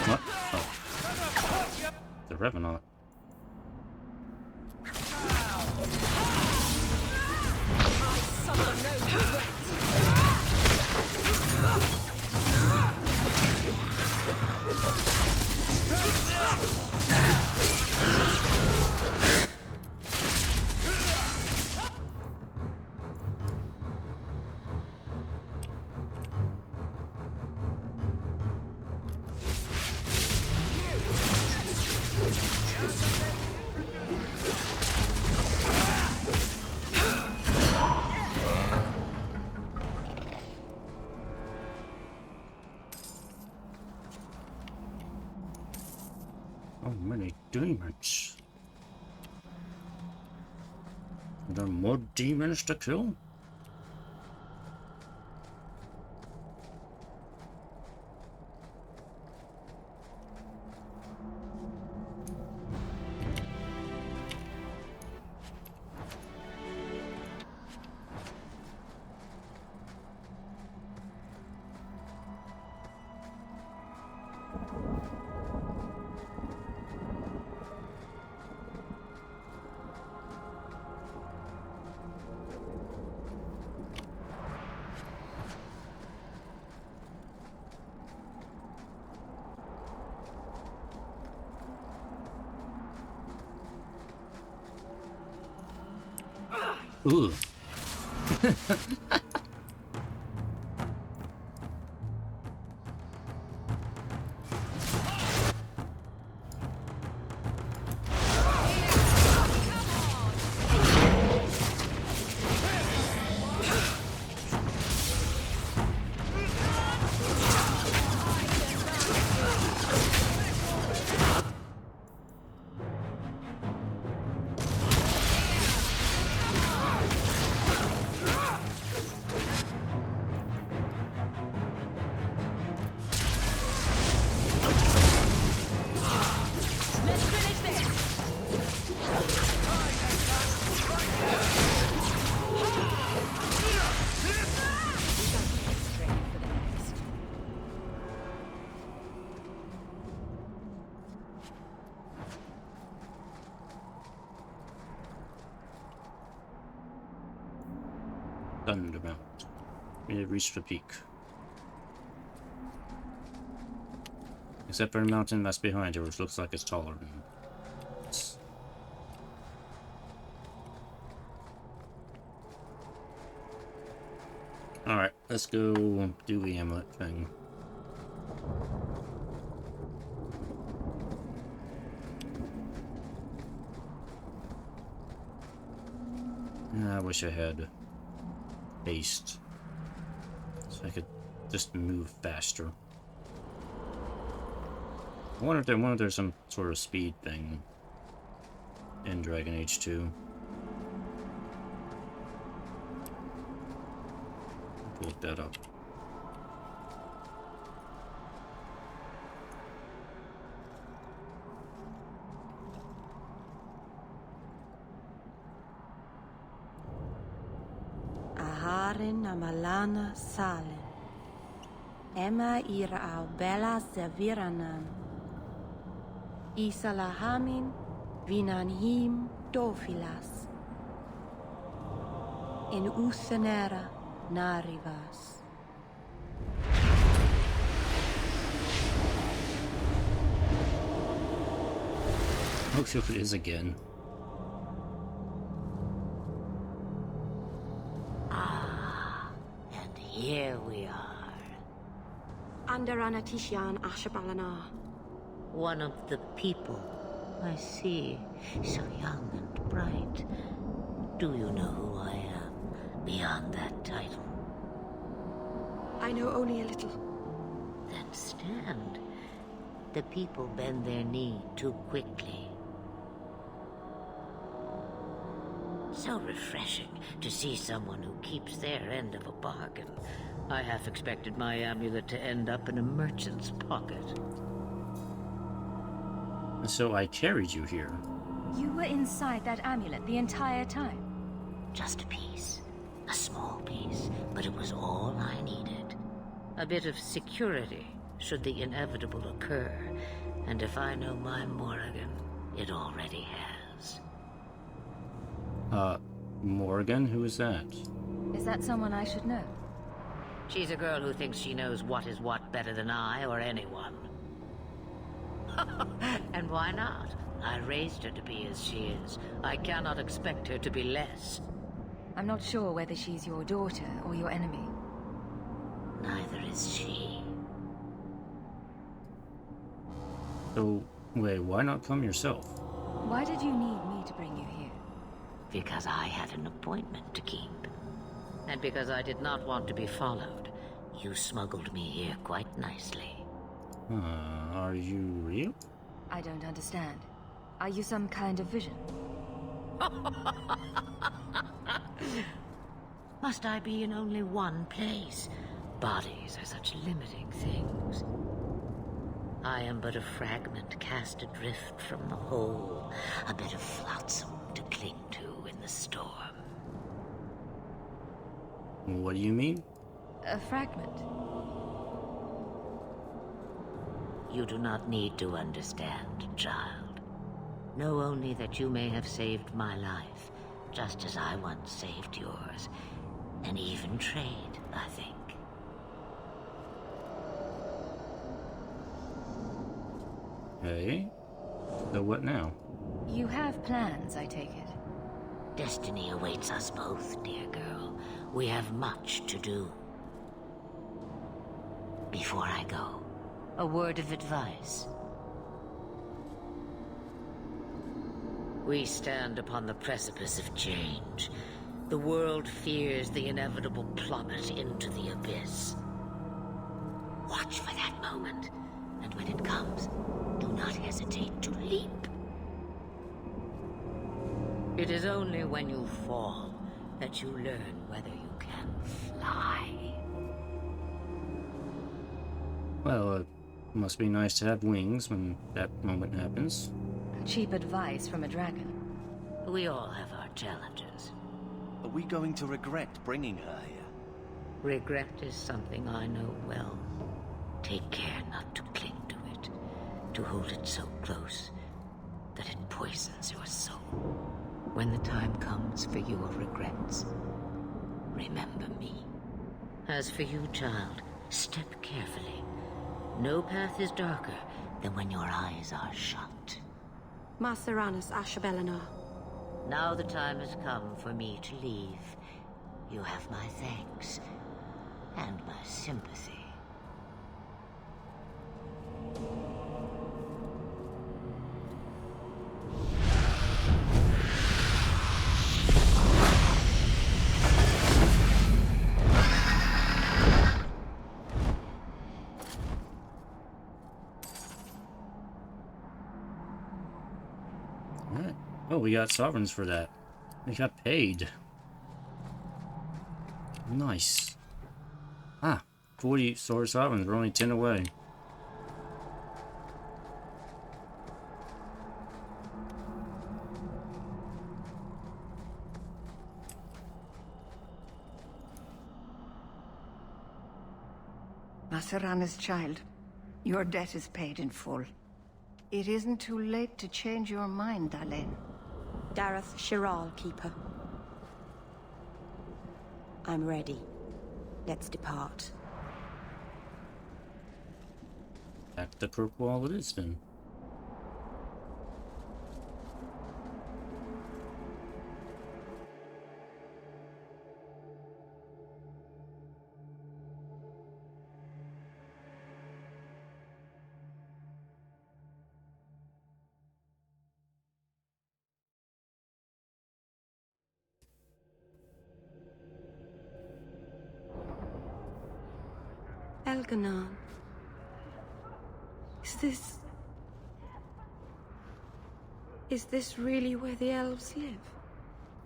What? Oh. The Revenant. So many demons. Are there more demons to kill? Ooh. Thundermount. We have reached the peak. Except for the mountain that's behind it, which looks like it's taller than us. Alright, let's go do the amulet thing. I wish I had haste, so I could just move faster. I wonder if there's some sort of speed thing in Dragon Age 2. Look that up. Aharin amalana salen. Emma ira au bella zeviranan. Isalahamin vinanhim dofilas. In usenera narivas. Looks like it is again. And here we are. Under Anatishan Ashabalana. One of the people. I see. So young and bright. Do you know who I am, beyond that title? I know only a little. Then stand. The people bend their knee too quickly. So refreshing to see someone who keeps their end of a bargain. I half expected my amulet to end up in a merchant's pocket. So I carried you here. You were inside that amulet the entire time? Just a piece. A small piece, but it was all I needed. A bit of security, should the inevitable occur. And if I know my Morrigan, it already has. Morrigan? Who is that? Is that someone I should know? She's a girl who thinks she knows what is what better than I or anyone. And why not? I raised her to be as she is. I cannot expect her to be less. I'm not sure whether she's your daughter or your enemy. Neither is she. So, wait, why not come yourself? Why did you need me to bring you here? Because I had an appointment to keep. And because I did not want to be followed, you smuggled me here quite nicely. Are you real? I don't understand. Are you some kind of vision? Must I be in only one place? Bodies are such limiting things. I am but a fragment cast adrift from the whole, a bit of flotsam to cling to in the storm. What do you mean? A fragment. You do not need to understand, child. Know only that you may have saved my life, just as I once saved yours. An even trade, I think. Hey? So what now? You have plans, I take it. Destiny awaits us both, dear girl. We have much to do. Before I go, a word of advice. We stand upon the precipice of change. The world fears the inevitable plummet into the abyss. Watch for that moment, and when it comes, do not hesitate to leap. It is only when you fall that you learn whether you can fly. Well, it must be nice to have wings when that moment happens. Cheap advice from a dragon. We all have our challenges. Are we going to regret bringing her here? Regret is something I know well. Take care not to cling to it, to hold it so close that it poisons your soul. When the time comes for your regrets, remember me. As for you, child, step carefully. No path is darker than when your eyes are shut. Maceranus Ashabelinar. Now the time has come for me to leave. You have my thanks and my sympathy. Alright. Oh, we got sovereigns for that. We got paid. Nice. Ah, 40 sword sovereigns. We're only 10 away. Macerana's child, your debt is paid in full. It isn't too late to change your mind, Dalen. Dareth Shiral, Keeper. I'm ready. Let's depart. Back to Kirkwall it is then. Elganon. Is this really where the elves live?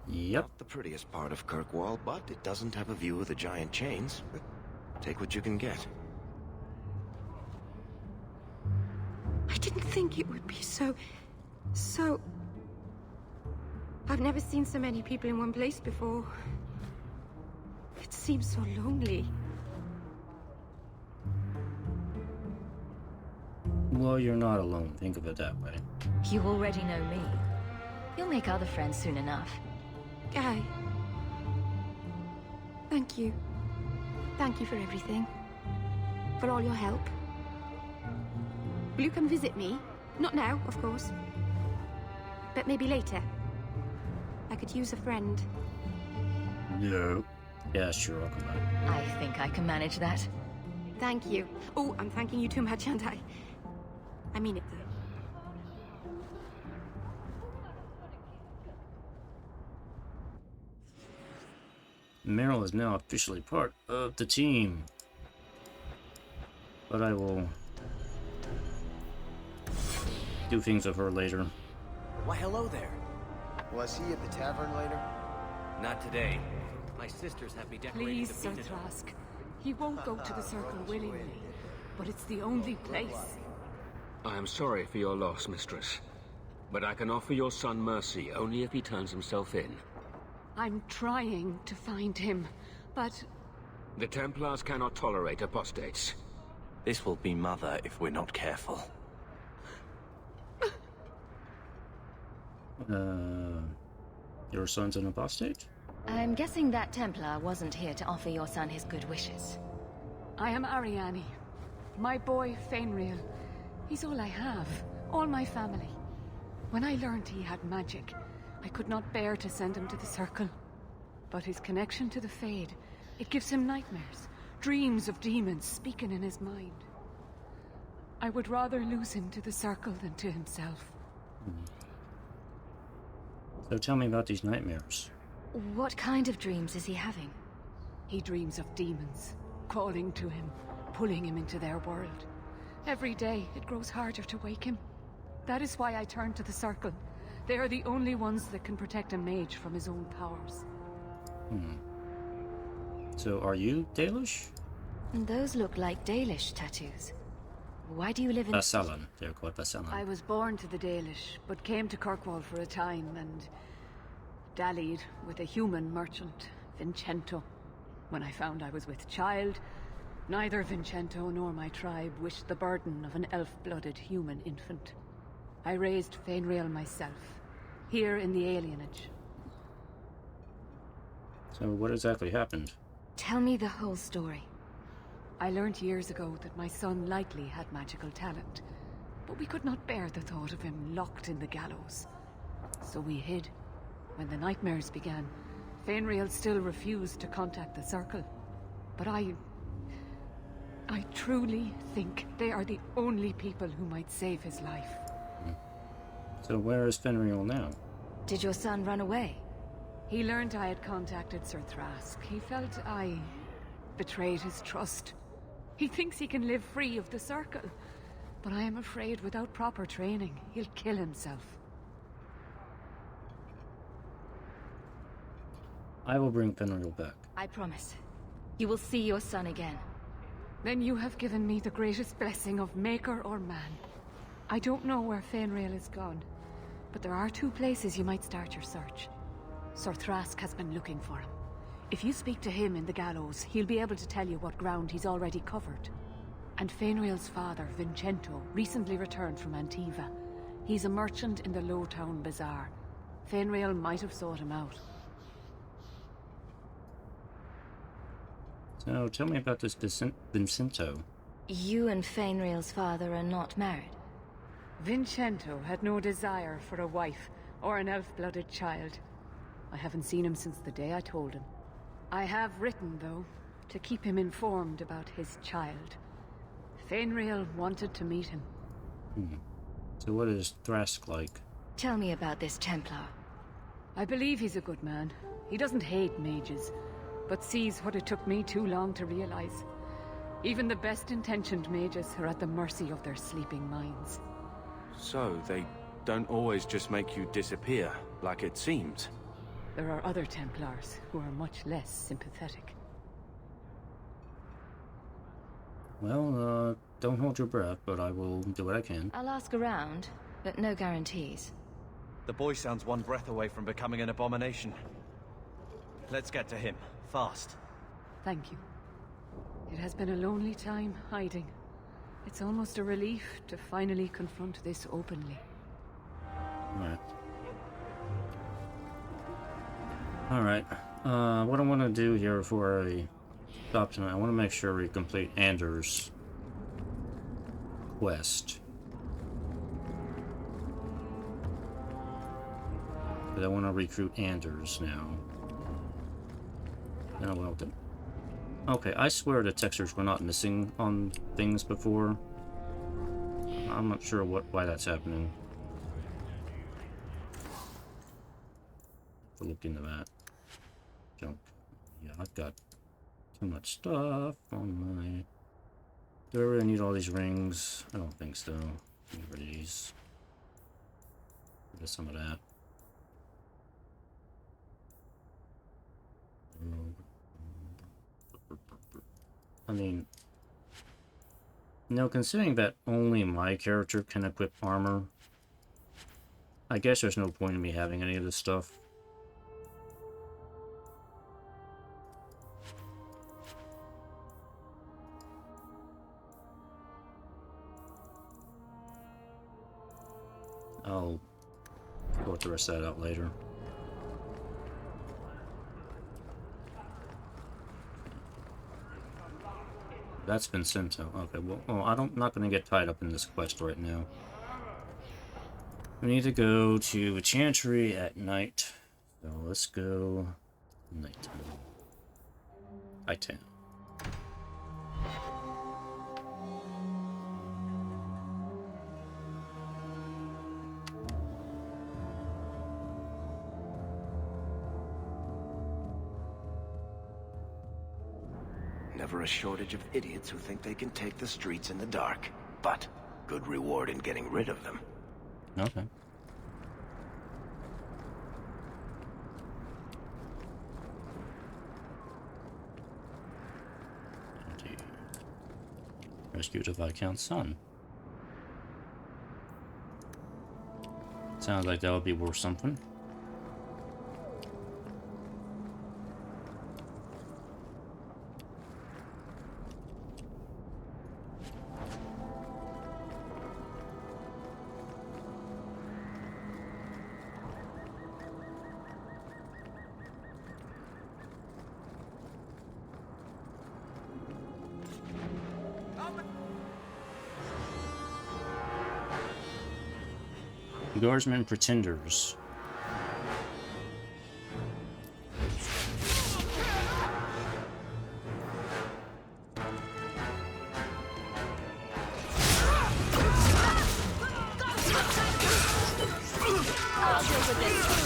Yep. Not the prettiest part of Kirkwall, but it doesn't have a view of the giant chains. But take what you can get. I didn't think it would be so... I've never seen so many people in one place before. It seems so lonely. Well, you're not alone. Think of it that way. You already know me. You'll make other friends soon enough. Guy. Thank you. Thank you for everything. For all your help. Will you come visit me? Not now, of course. But maybe later. I could use a friend. No. Yeah, sure, I'll come back. I think I can manage that. Thank you. Oh, I'm thanking you too much, aren't I? I mean it, though. Meryl is now officially part of the team. But I will do things with her later. Why, hello there. Was he at the tavern later? Not today. My sisters have me decorated Please, to Sir beat it up. Trask. He won't go to the circle willingly, but it's the only place. I am sorry for your loss, mistress. But I can offer your son mercy only if he turns himself in. I'm trying to find him, but... The Templars cannot tolerate apostates. This will be Mother if we're not careful. Your son's an apostate? I'm guessing that Templar wasn't here to offer your son his good wishes. I am Ariane. My boy, Fainriel. He's all I have. All my family. When I learned he had magic, I could not bear to send him to the Circle. But his connection to the Fade, it gives him nightmares. Dreams of demons speaking in his mind. I would rather lose him to the Circle than to himself. So tell me about these nightmares. What kind of dreams is he having? He dreams of demons, calling to him, pulling him into their world. Every day, it grows harder to wake him. That is why I turn to the Circle. They are the only ones that can protect a mage from his own powers. So are you Dalish? Those look like Dalish tattoos. Why do you live in... Vasallan. They're called Vasallan. I was born to the Dalish, but came to Kirkwall for a time and dallied with a human merchant, Vincento. When I found I was with child, neither Vincento nor my tribe wished the burden of an elf-blooded human infant. I raised Fainriel myself, here in the alienage. So what exactly happened? Tell me the whole story. I learned years ago that my son likely had magical talent, but we could not bear the thought of him locked in the gallows. So we hid. When the nightmares began, Fainriel still refused to contact the Circle. But I truly think they are the only people who might save his life. So where is Fenriel now? Did your son run away? He learned I had contacted Sir Trask. He felt I betrayed his trust. He thinks he can live free of the Circle, but I am afraid without proper training, he'll kill himself. I will bring Fenriel back. I promise. You will see your son again. Then you have given me the greatest blessing of maker or man. I don't know where Fainriel is gone, but there are two places you might start your search. Sir Trask has been looking for him. If you speak to him in the gallows, he'll be able to tell you what ground he's already covered. And Fainriel's father, Vincento, recently returned from Antiva. He's a merchant in the Lowtown Bazaar. Fainriel might have sought him out. So tell me about this Vincento. You and Fainriel's father are not married. Vincento had no desire for a wife or an elf-blooded child. I haven't seen him since the day I told him. I have written, though, to keep him informed about his child. Fainriel wanted to meet him. So what is Thrask like? Tell me about this Templar. I believe he's a good man. He doesn't hate mages, but sees what it took me too long to realize. Even the best-intentioned mages are at the mercy of their sleeping minds. So, they don't always just make you disappear, like it seems. There are other Templars who are much less sympathetic. Well, don't hold your breath, but I will do what I can. I'll ask around, but no guarantees. The boy sounds one breath away from becoming an abomination. Let's get to him, fast. Thank you. It has been a lonely time hiding. It's almost a relief to finally confront this openly. Alright. What I want to do here before I stop tonight, I want to make sure we complete Anders' quest. But I want to recruit Anders now. No, well done. Okay, I swear the textures were not missing on things before. I'm not sure why that's happening. Have to look into that. Junk. Yeah, I've got too much stuff on my... Do I really need all these rings? I don't think so. Get rid of these. Get some of that. I mean, no, considering that only my character can equip armor, I guess there's no point in me having any of this stuff. I'll sort the rest of that out later. That's been sent out. Okay, well, I'm not going to get tied up in this quest right now. We need to go to a chantry at night. So let's go nighttime. Nighttime. Never a shortage of idiots who think they can take the streets in the dark, but good reward in getting rid of them. Okay. Indeed. Rescued a Viscount's son. Sounds like that would be worth something. Guardsmen pretenders. I'll deal with this.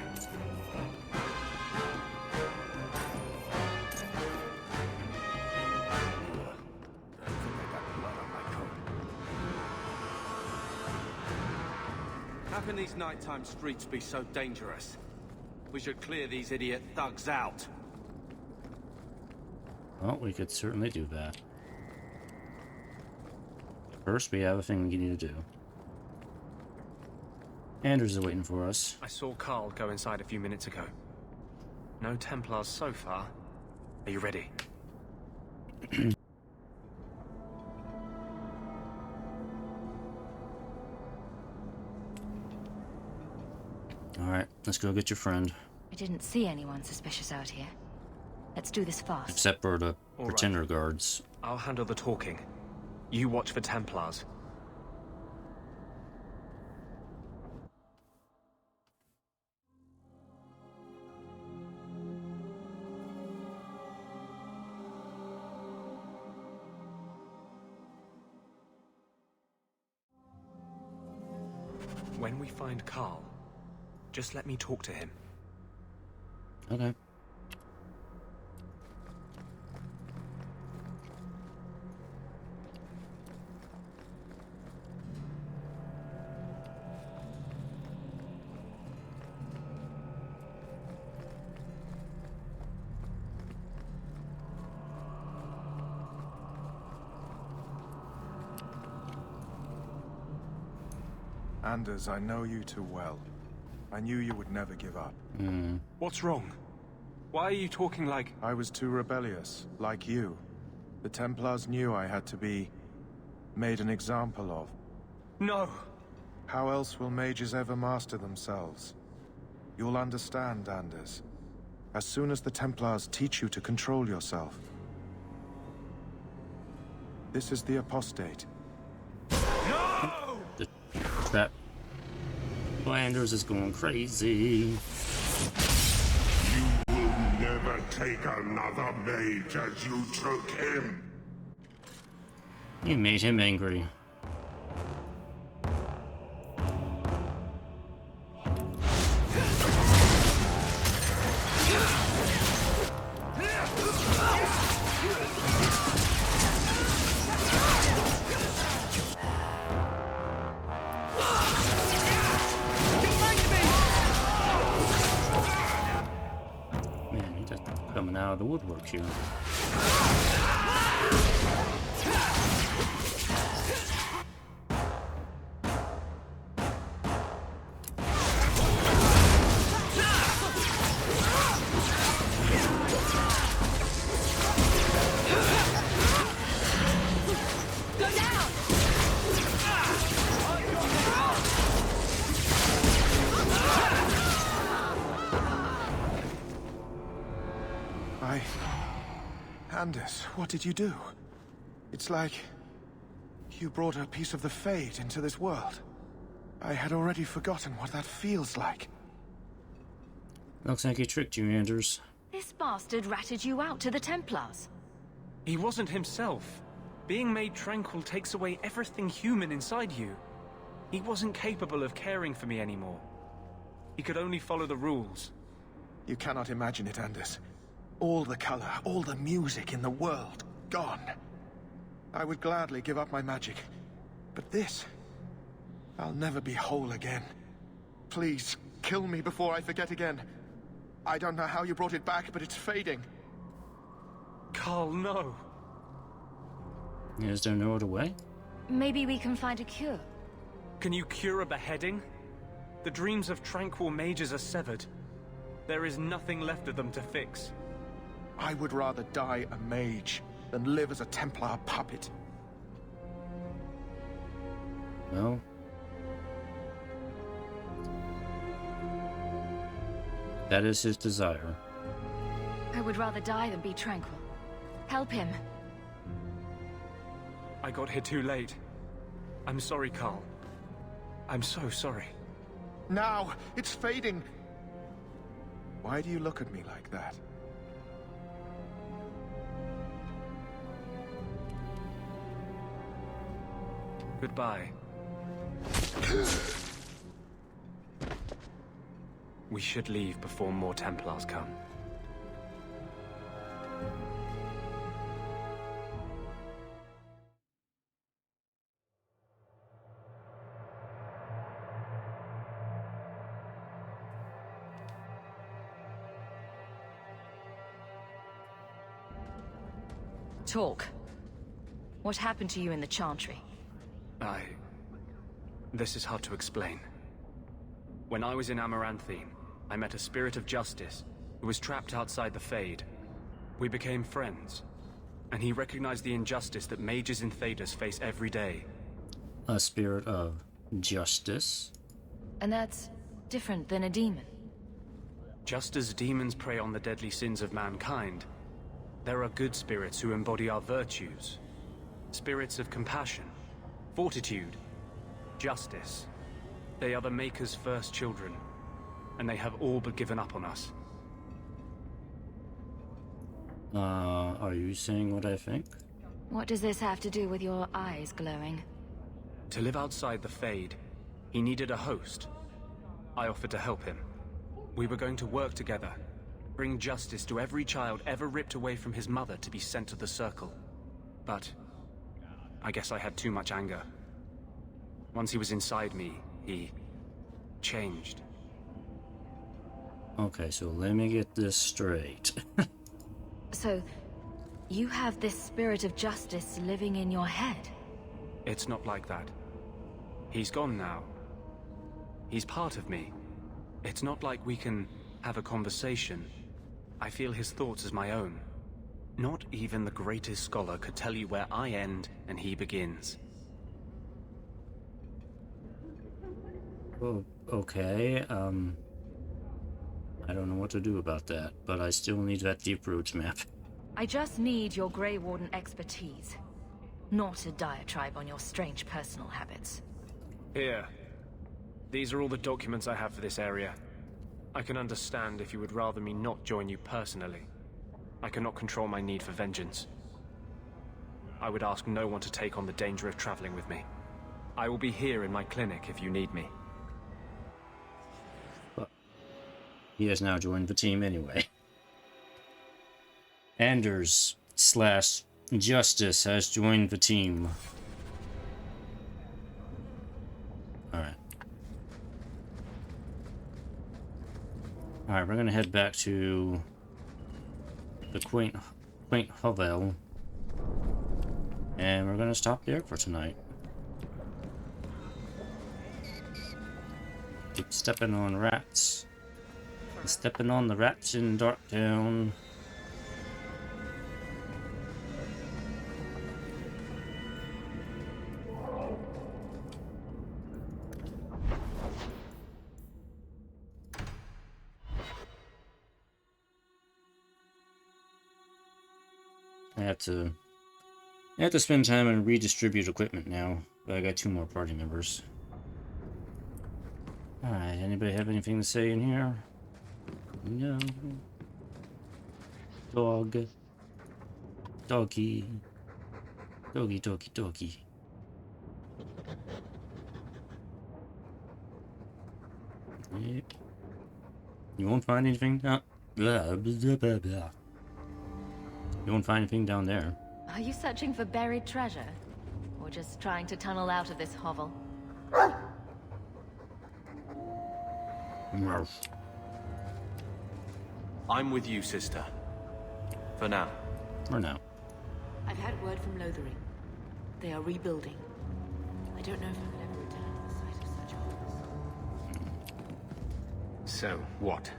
That's enough. How can these nighttime streets be so dangerous? We should clear these idiot thugs out. Well, we could certainly do that. First, we have a thing we need to do. Anders is waiting for us. I saw Carl go inside a few minutes ago. No Templars so far. Are you ready? Alright, let's go get your friend. I didn't see anyone suspicious out here. Let's do this fast. Except for the All pretender right. guards. I'll handle the talking. You watch for Templars. When we find Carl, just let me talk to him. Okay. Anders, I know you too well. I knew you would never give up. What's wrong? Why are you talking like... I was too rebellious, like you. The Templars knew I had to be made an example of. No! How else will mages ever master themselves? You'll understand, Anders. As soon as the Templars teach you to control yourself. This is the apostate. The trap. Anders is going crazy. You will never take another mage as you took him. You made him angry. Man, he just coming out of the woodwork here. Anders, what did you do? It's like you brought a piece of the Fade into this world. I had already forgotten what that feels like. Looks like he tricked you, Anders. This bastard ratted you out to the Templars. He wasn't himself. Being made tranquil takes away everything human inside you. He wasn't capable of caring for me anymore. He could only follow the rules. You cannot imagine it, Anders. All the color, all the music in the world, gone. I would gladly give up my magic. But this... I'll never be whole again. Please, kill me before I forget again. I don't know how you brought it back, but it's fading. Carl, no. Is there no other way? Maybe we can find a cure. Can you cure a beheading? The dreams of tranquil mages are severed. There is nothing left of them to fix. I would rather die a mage than live as a Templar puppet. Well... that is his desire. I would rather die than be tranquil. Help him. I got here too late. I'm sorry, Carl. I'm so sorry. Now! It's fading! Why do you look at me like that? Goodbye. We should leave before more Templars come. Talk. What happened to you in the Chantry? This is hard to explain. When I was in Amaranthine, I met a spirit of justice who was trapped outside the Fade. We became friends, and he recognized the injustice that mages in Thedas face every day. A spirit of justice? And that's different than a demon. Just as demons prey on the deadly sins of mankind, there are good spirits who embody our virtues. Spirits of compassion, fortitude, justice. They are the Maker's first children, and they have all but given up on us. Are you saying what I think? What does this have to do with your eyes glowing? To live outside the Fade, he needed a host. I offered to help him. We were going to work together, bring justice to every child ever ripped away from his mother to be sent to the Circle. But I guess I had too much anger. Once he was inside me, he changed. Okay, so let me get this straight. So, you have this spirit of justice living in your head? It's not like that. He's gone now. He's part of me. It's not like we can have a conversation. I feel his thoughts as my own. Not even the greatest scholar could tell you where I end and he begins. Oh, okay, I don't know what to do about that, but I still need that Deep Roots map. I just need your Grey Warden expertise, not a diatribe on your strange personal habits. Here. These are all the documents I have for this area. I can understand if you would rather me not join you personally. I cannot control my need for vengeance. I would ask no one to take on the danger of traveling with me. I will be here in my clinic if you need me. But he has now joined the team anyway. Anders / Justice has joined the team. Alright. Alright, we're gonna head back to the quaint hovel. And we're gonna stop there for tonight. Keep stepping on rats. Stepping on the rats in Darktown. I have to spend time and redistribute equipment now, but I got 2 more party members. Alright, anybody have anything to say in here? No. Dog. Doggy. Doggy, doggy, doggy. Yep. You won't find anything down... Blah, blah, blah, blah. You won't find anything down there. Are you searching for buried treasure? Or just trying to tunnel out of this hovel? No. I'm with you, sister. For now. For now. I've had word from Lothering. They are rebuilding. I don't know if I will ever return to the site of such horrors. So, what?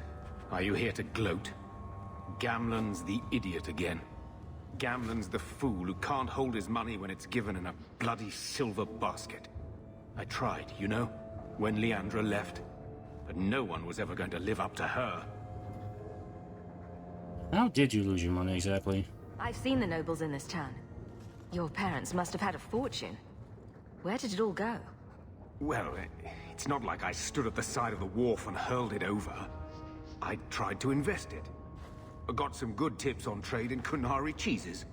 Are you here to gloat? Gamlen's the idiot again. Gamlen's the fool who can't hold his money when it's given in a bloody silver basket. I tried, you know, when Leandra left. But no one was ever going to live up to her. How did you lose your money exactly? I've seen the nobles in this town. Your parents must have had a fortune. Where did it all go? Well, it's not like I stood at the side of the wharf and hurled it over. I tried to invest it. I got some good tips on trade in Kunari cheeses.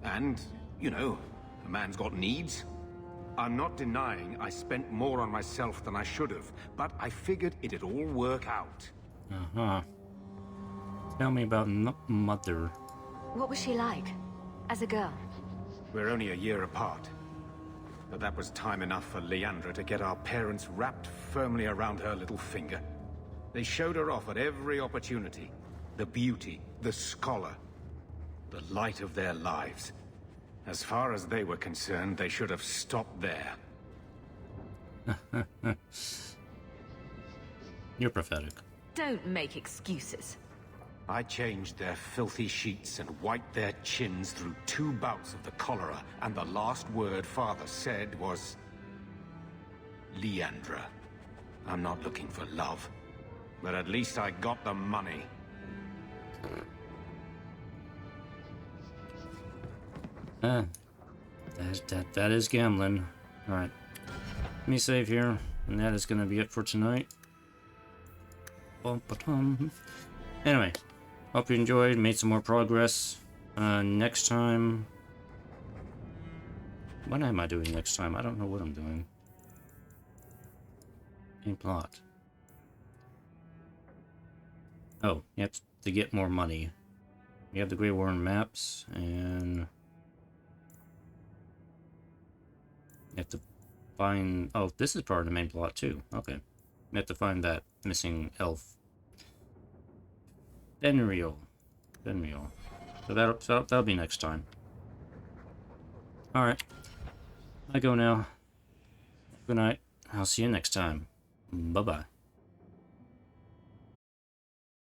And, you know, a man's got needs. I'm not denying I spent more on myself than I should have, but I figured it'd all work out. Uh-huh. Tell me about Mother. What was she like? As a girl? We're only a year apart. But that was time enough for Leandra to get our parents wrapped firmly around her little finger. They showed her off at every opportunity. The beauty, the scholar, the light of their lives. As far as they were concerned, they should have stopped there. You're pathetic. Don't make excuses. I changed their filthy sheets and wiped their chins through 2 bouts of the cholera, and the last word Father said was... Leandra. I'm not looking for love, but at least I got the money. That is gambling. Alright. Let me save here, and that is going to be it for tonight. Anyway, hope you enjoyed, made some more progress. Next time... What am I doing next time? I don't know what I'm doing. Main plot. Oh, you have to get more money. You have the Grey Warren maps, and... You have to find... Oh, this is part of the main plot, too. Okay. You have to find that missing elf. Fenriel. So that'll be next time. Alright. I go now. Good night. I'll see you next time. Bye-bye.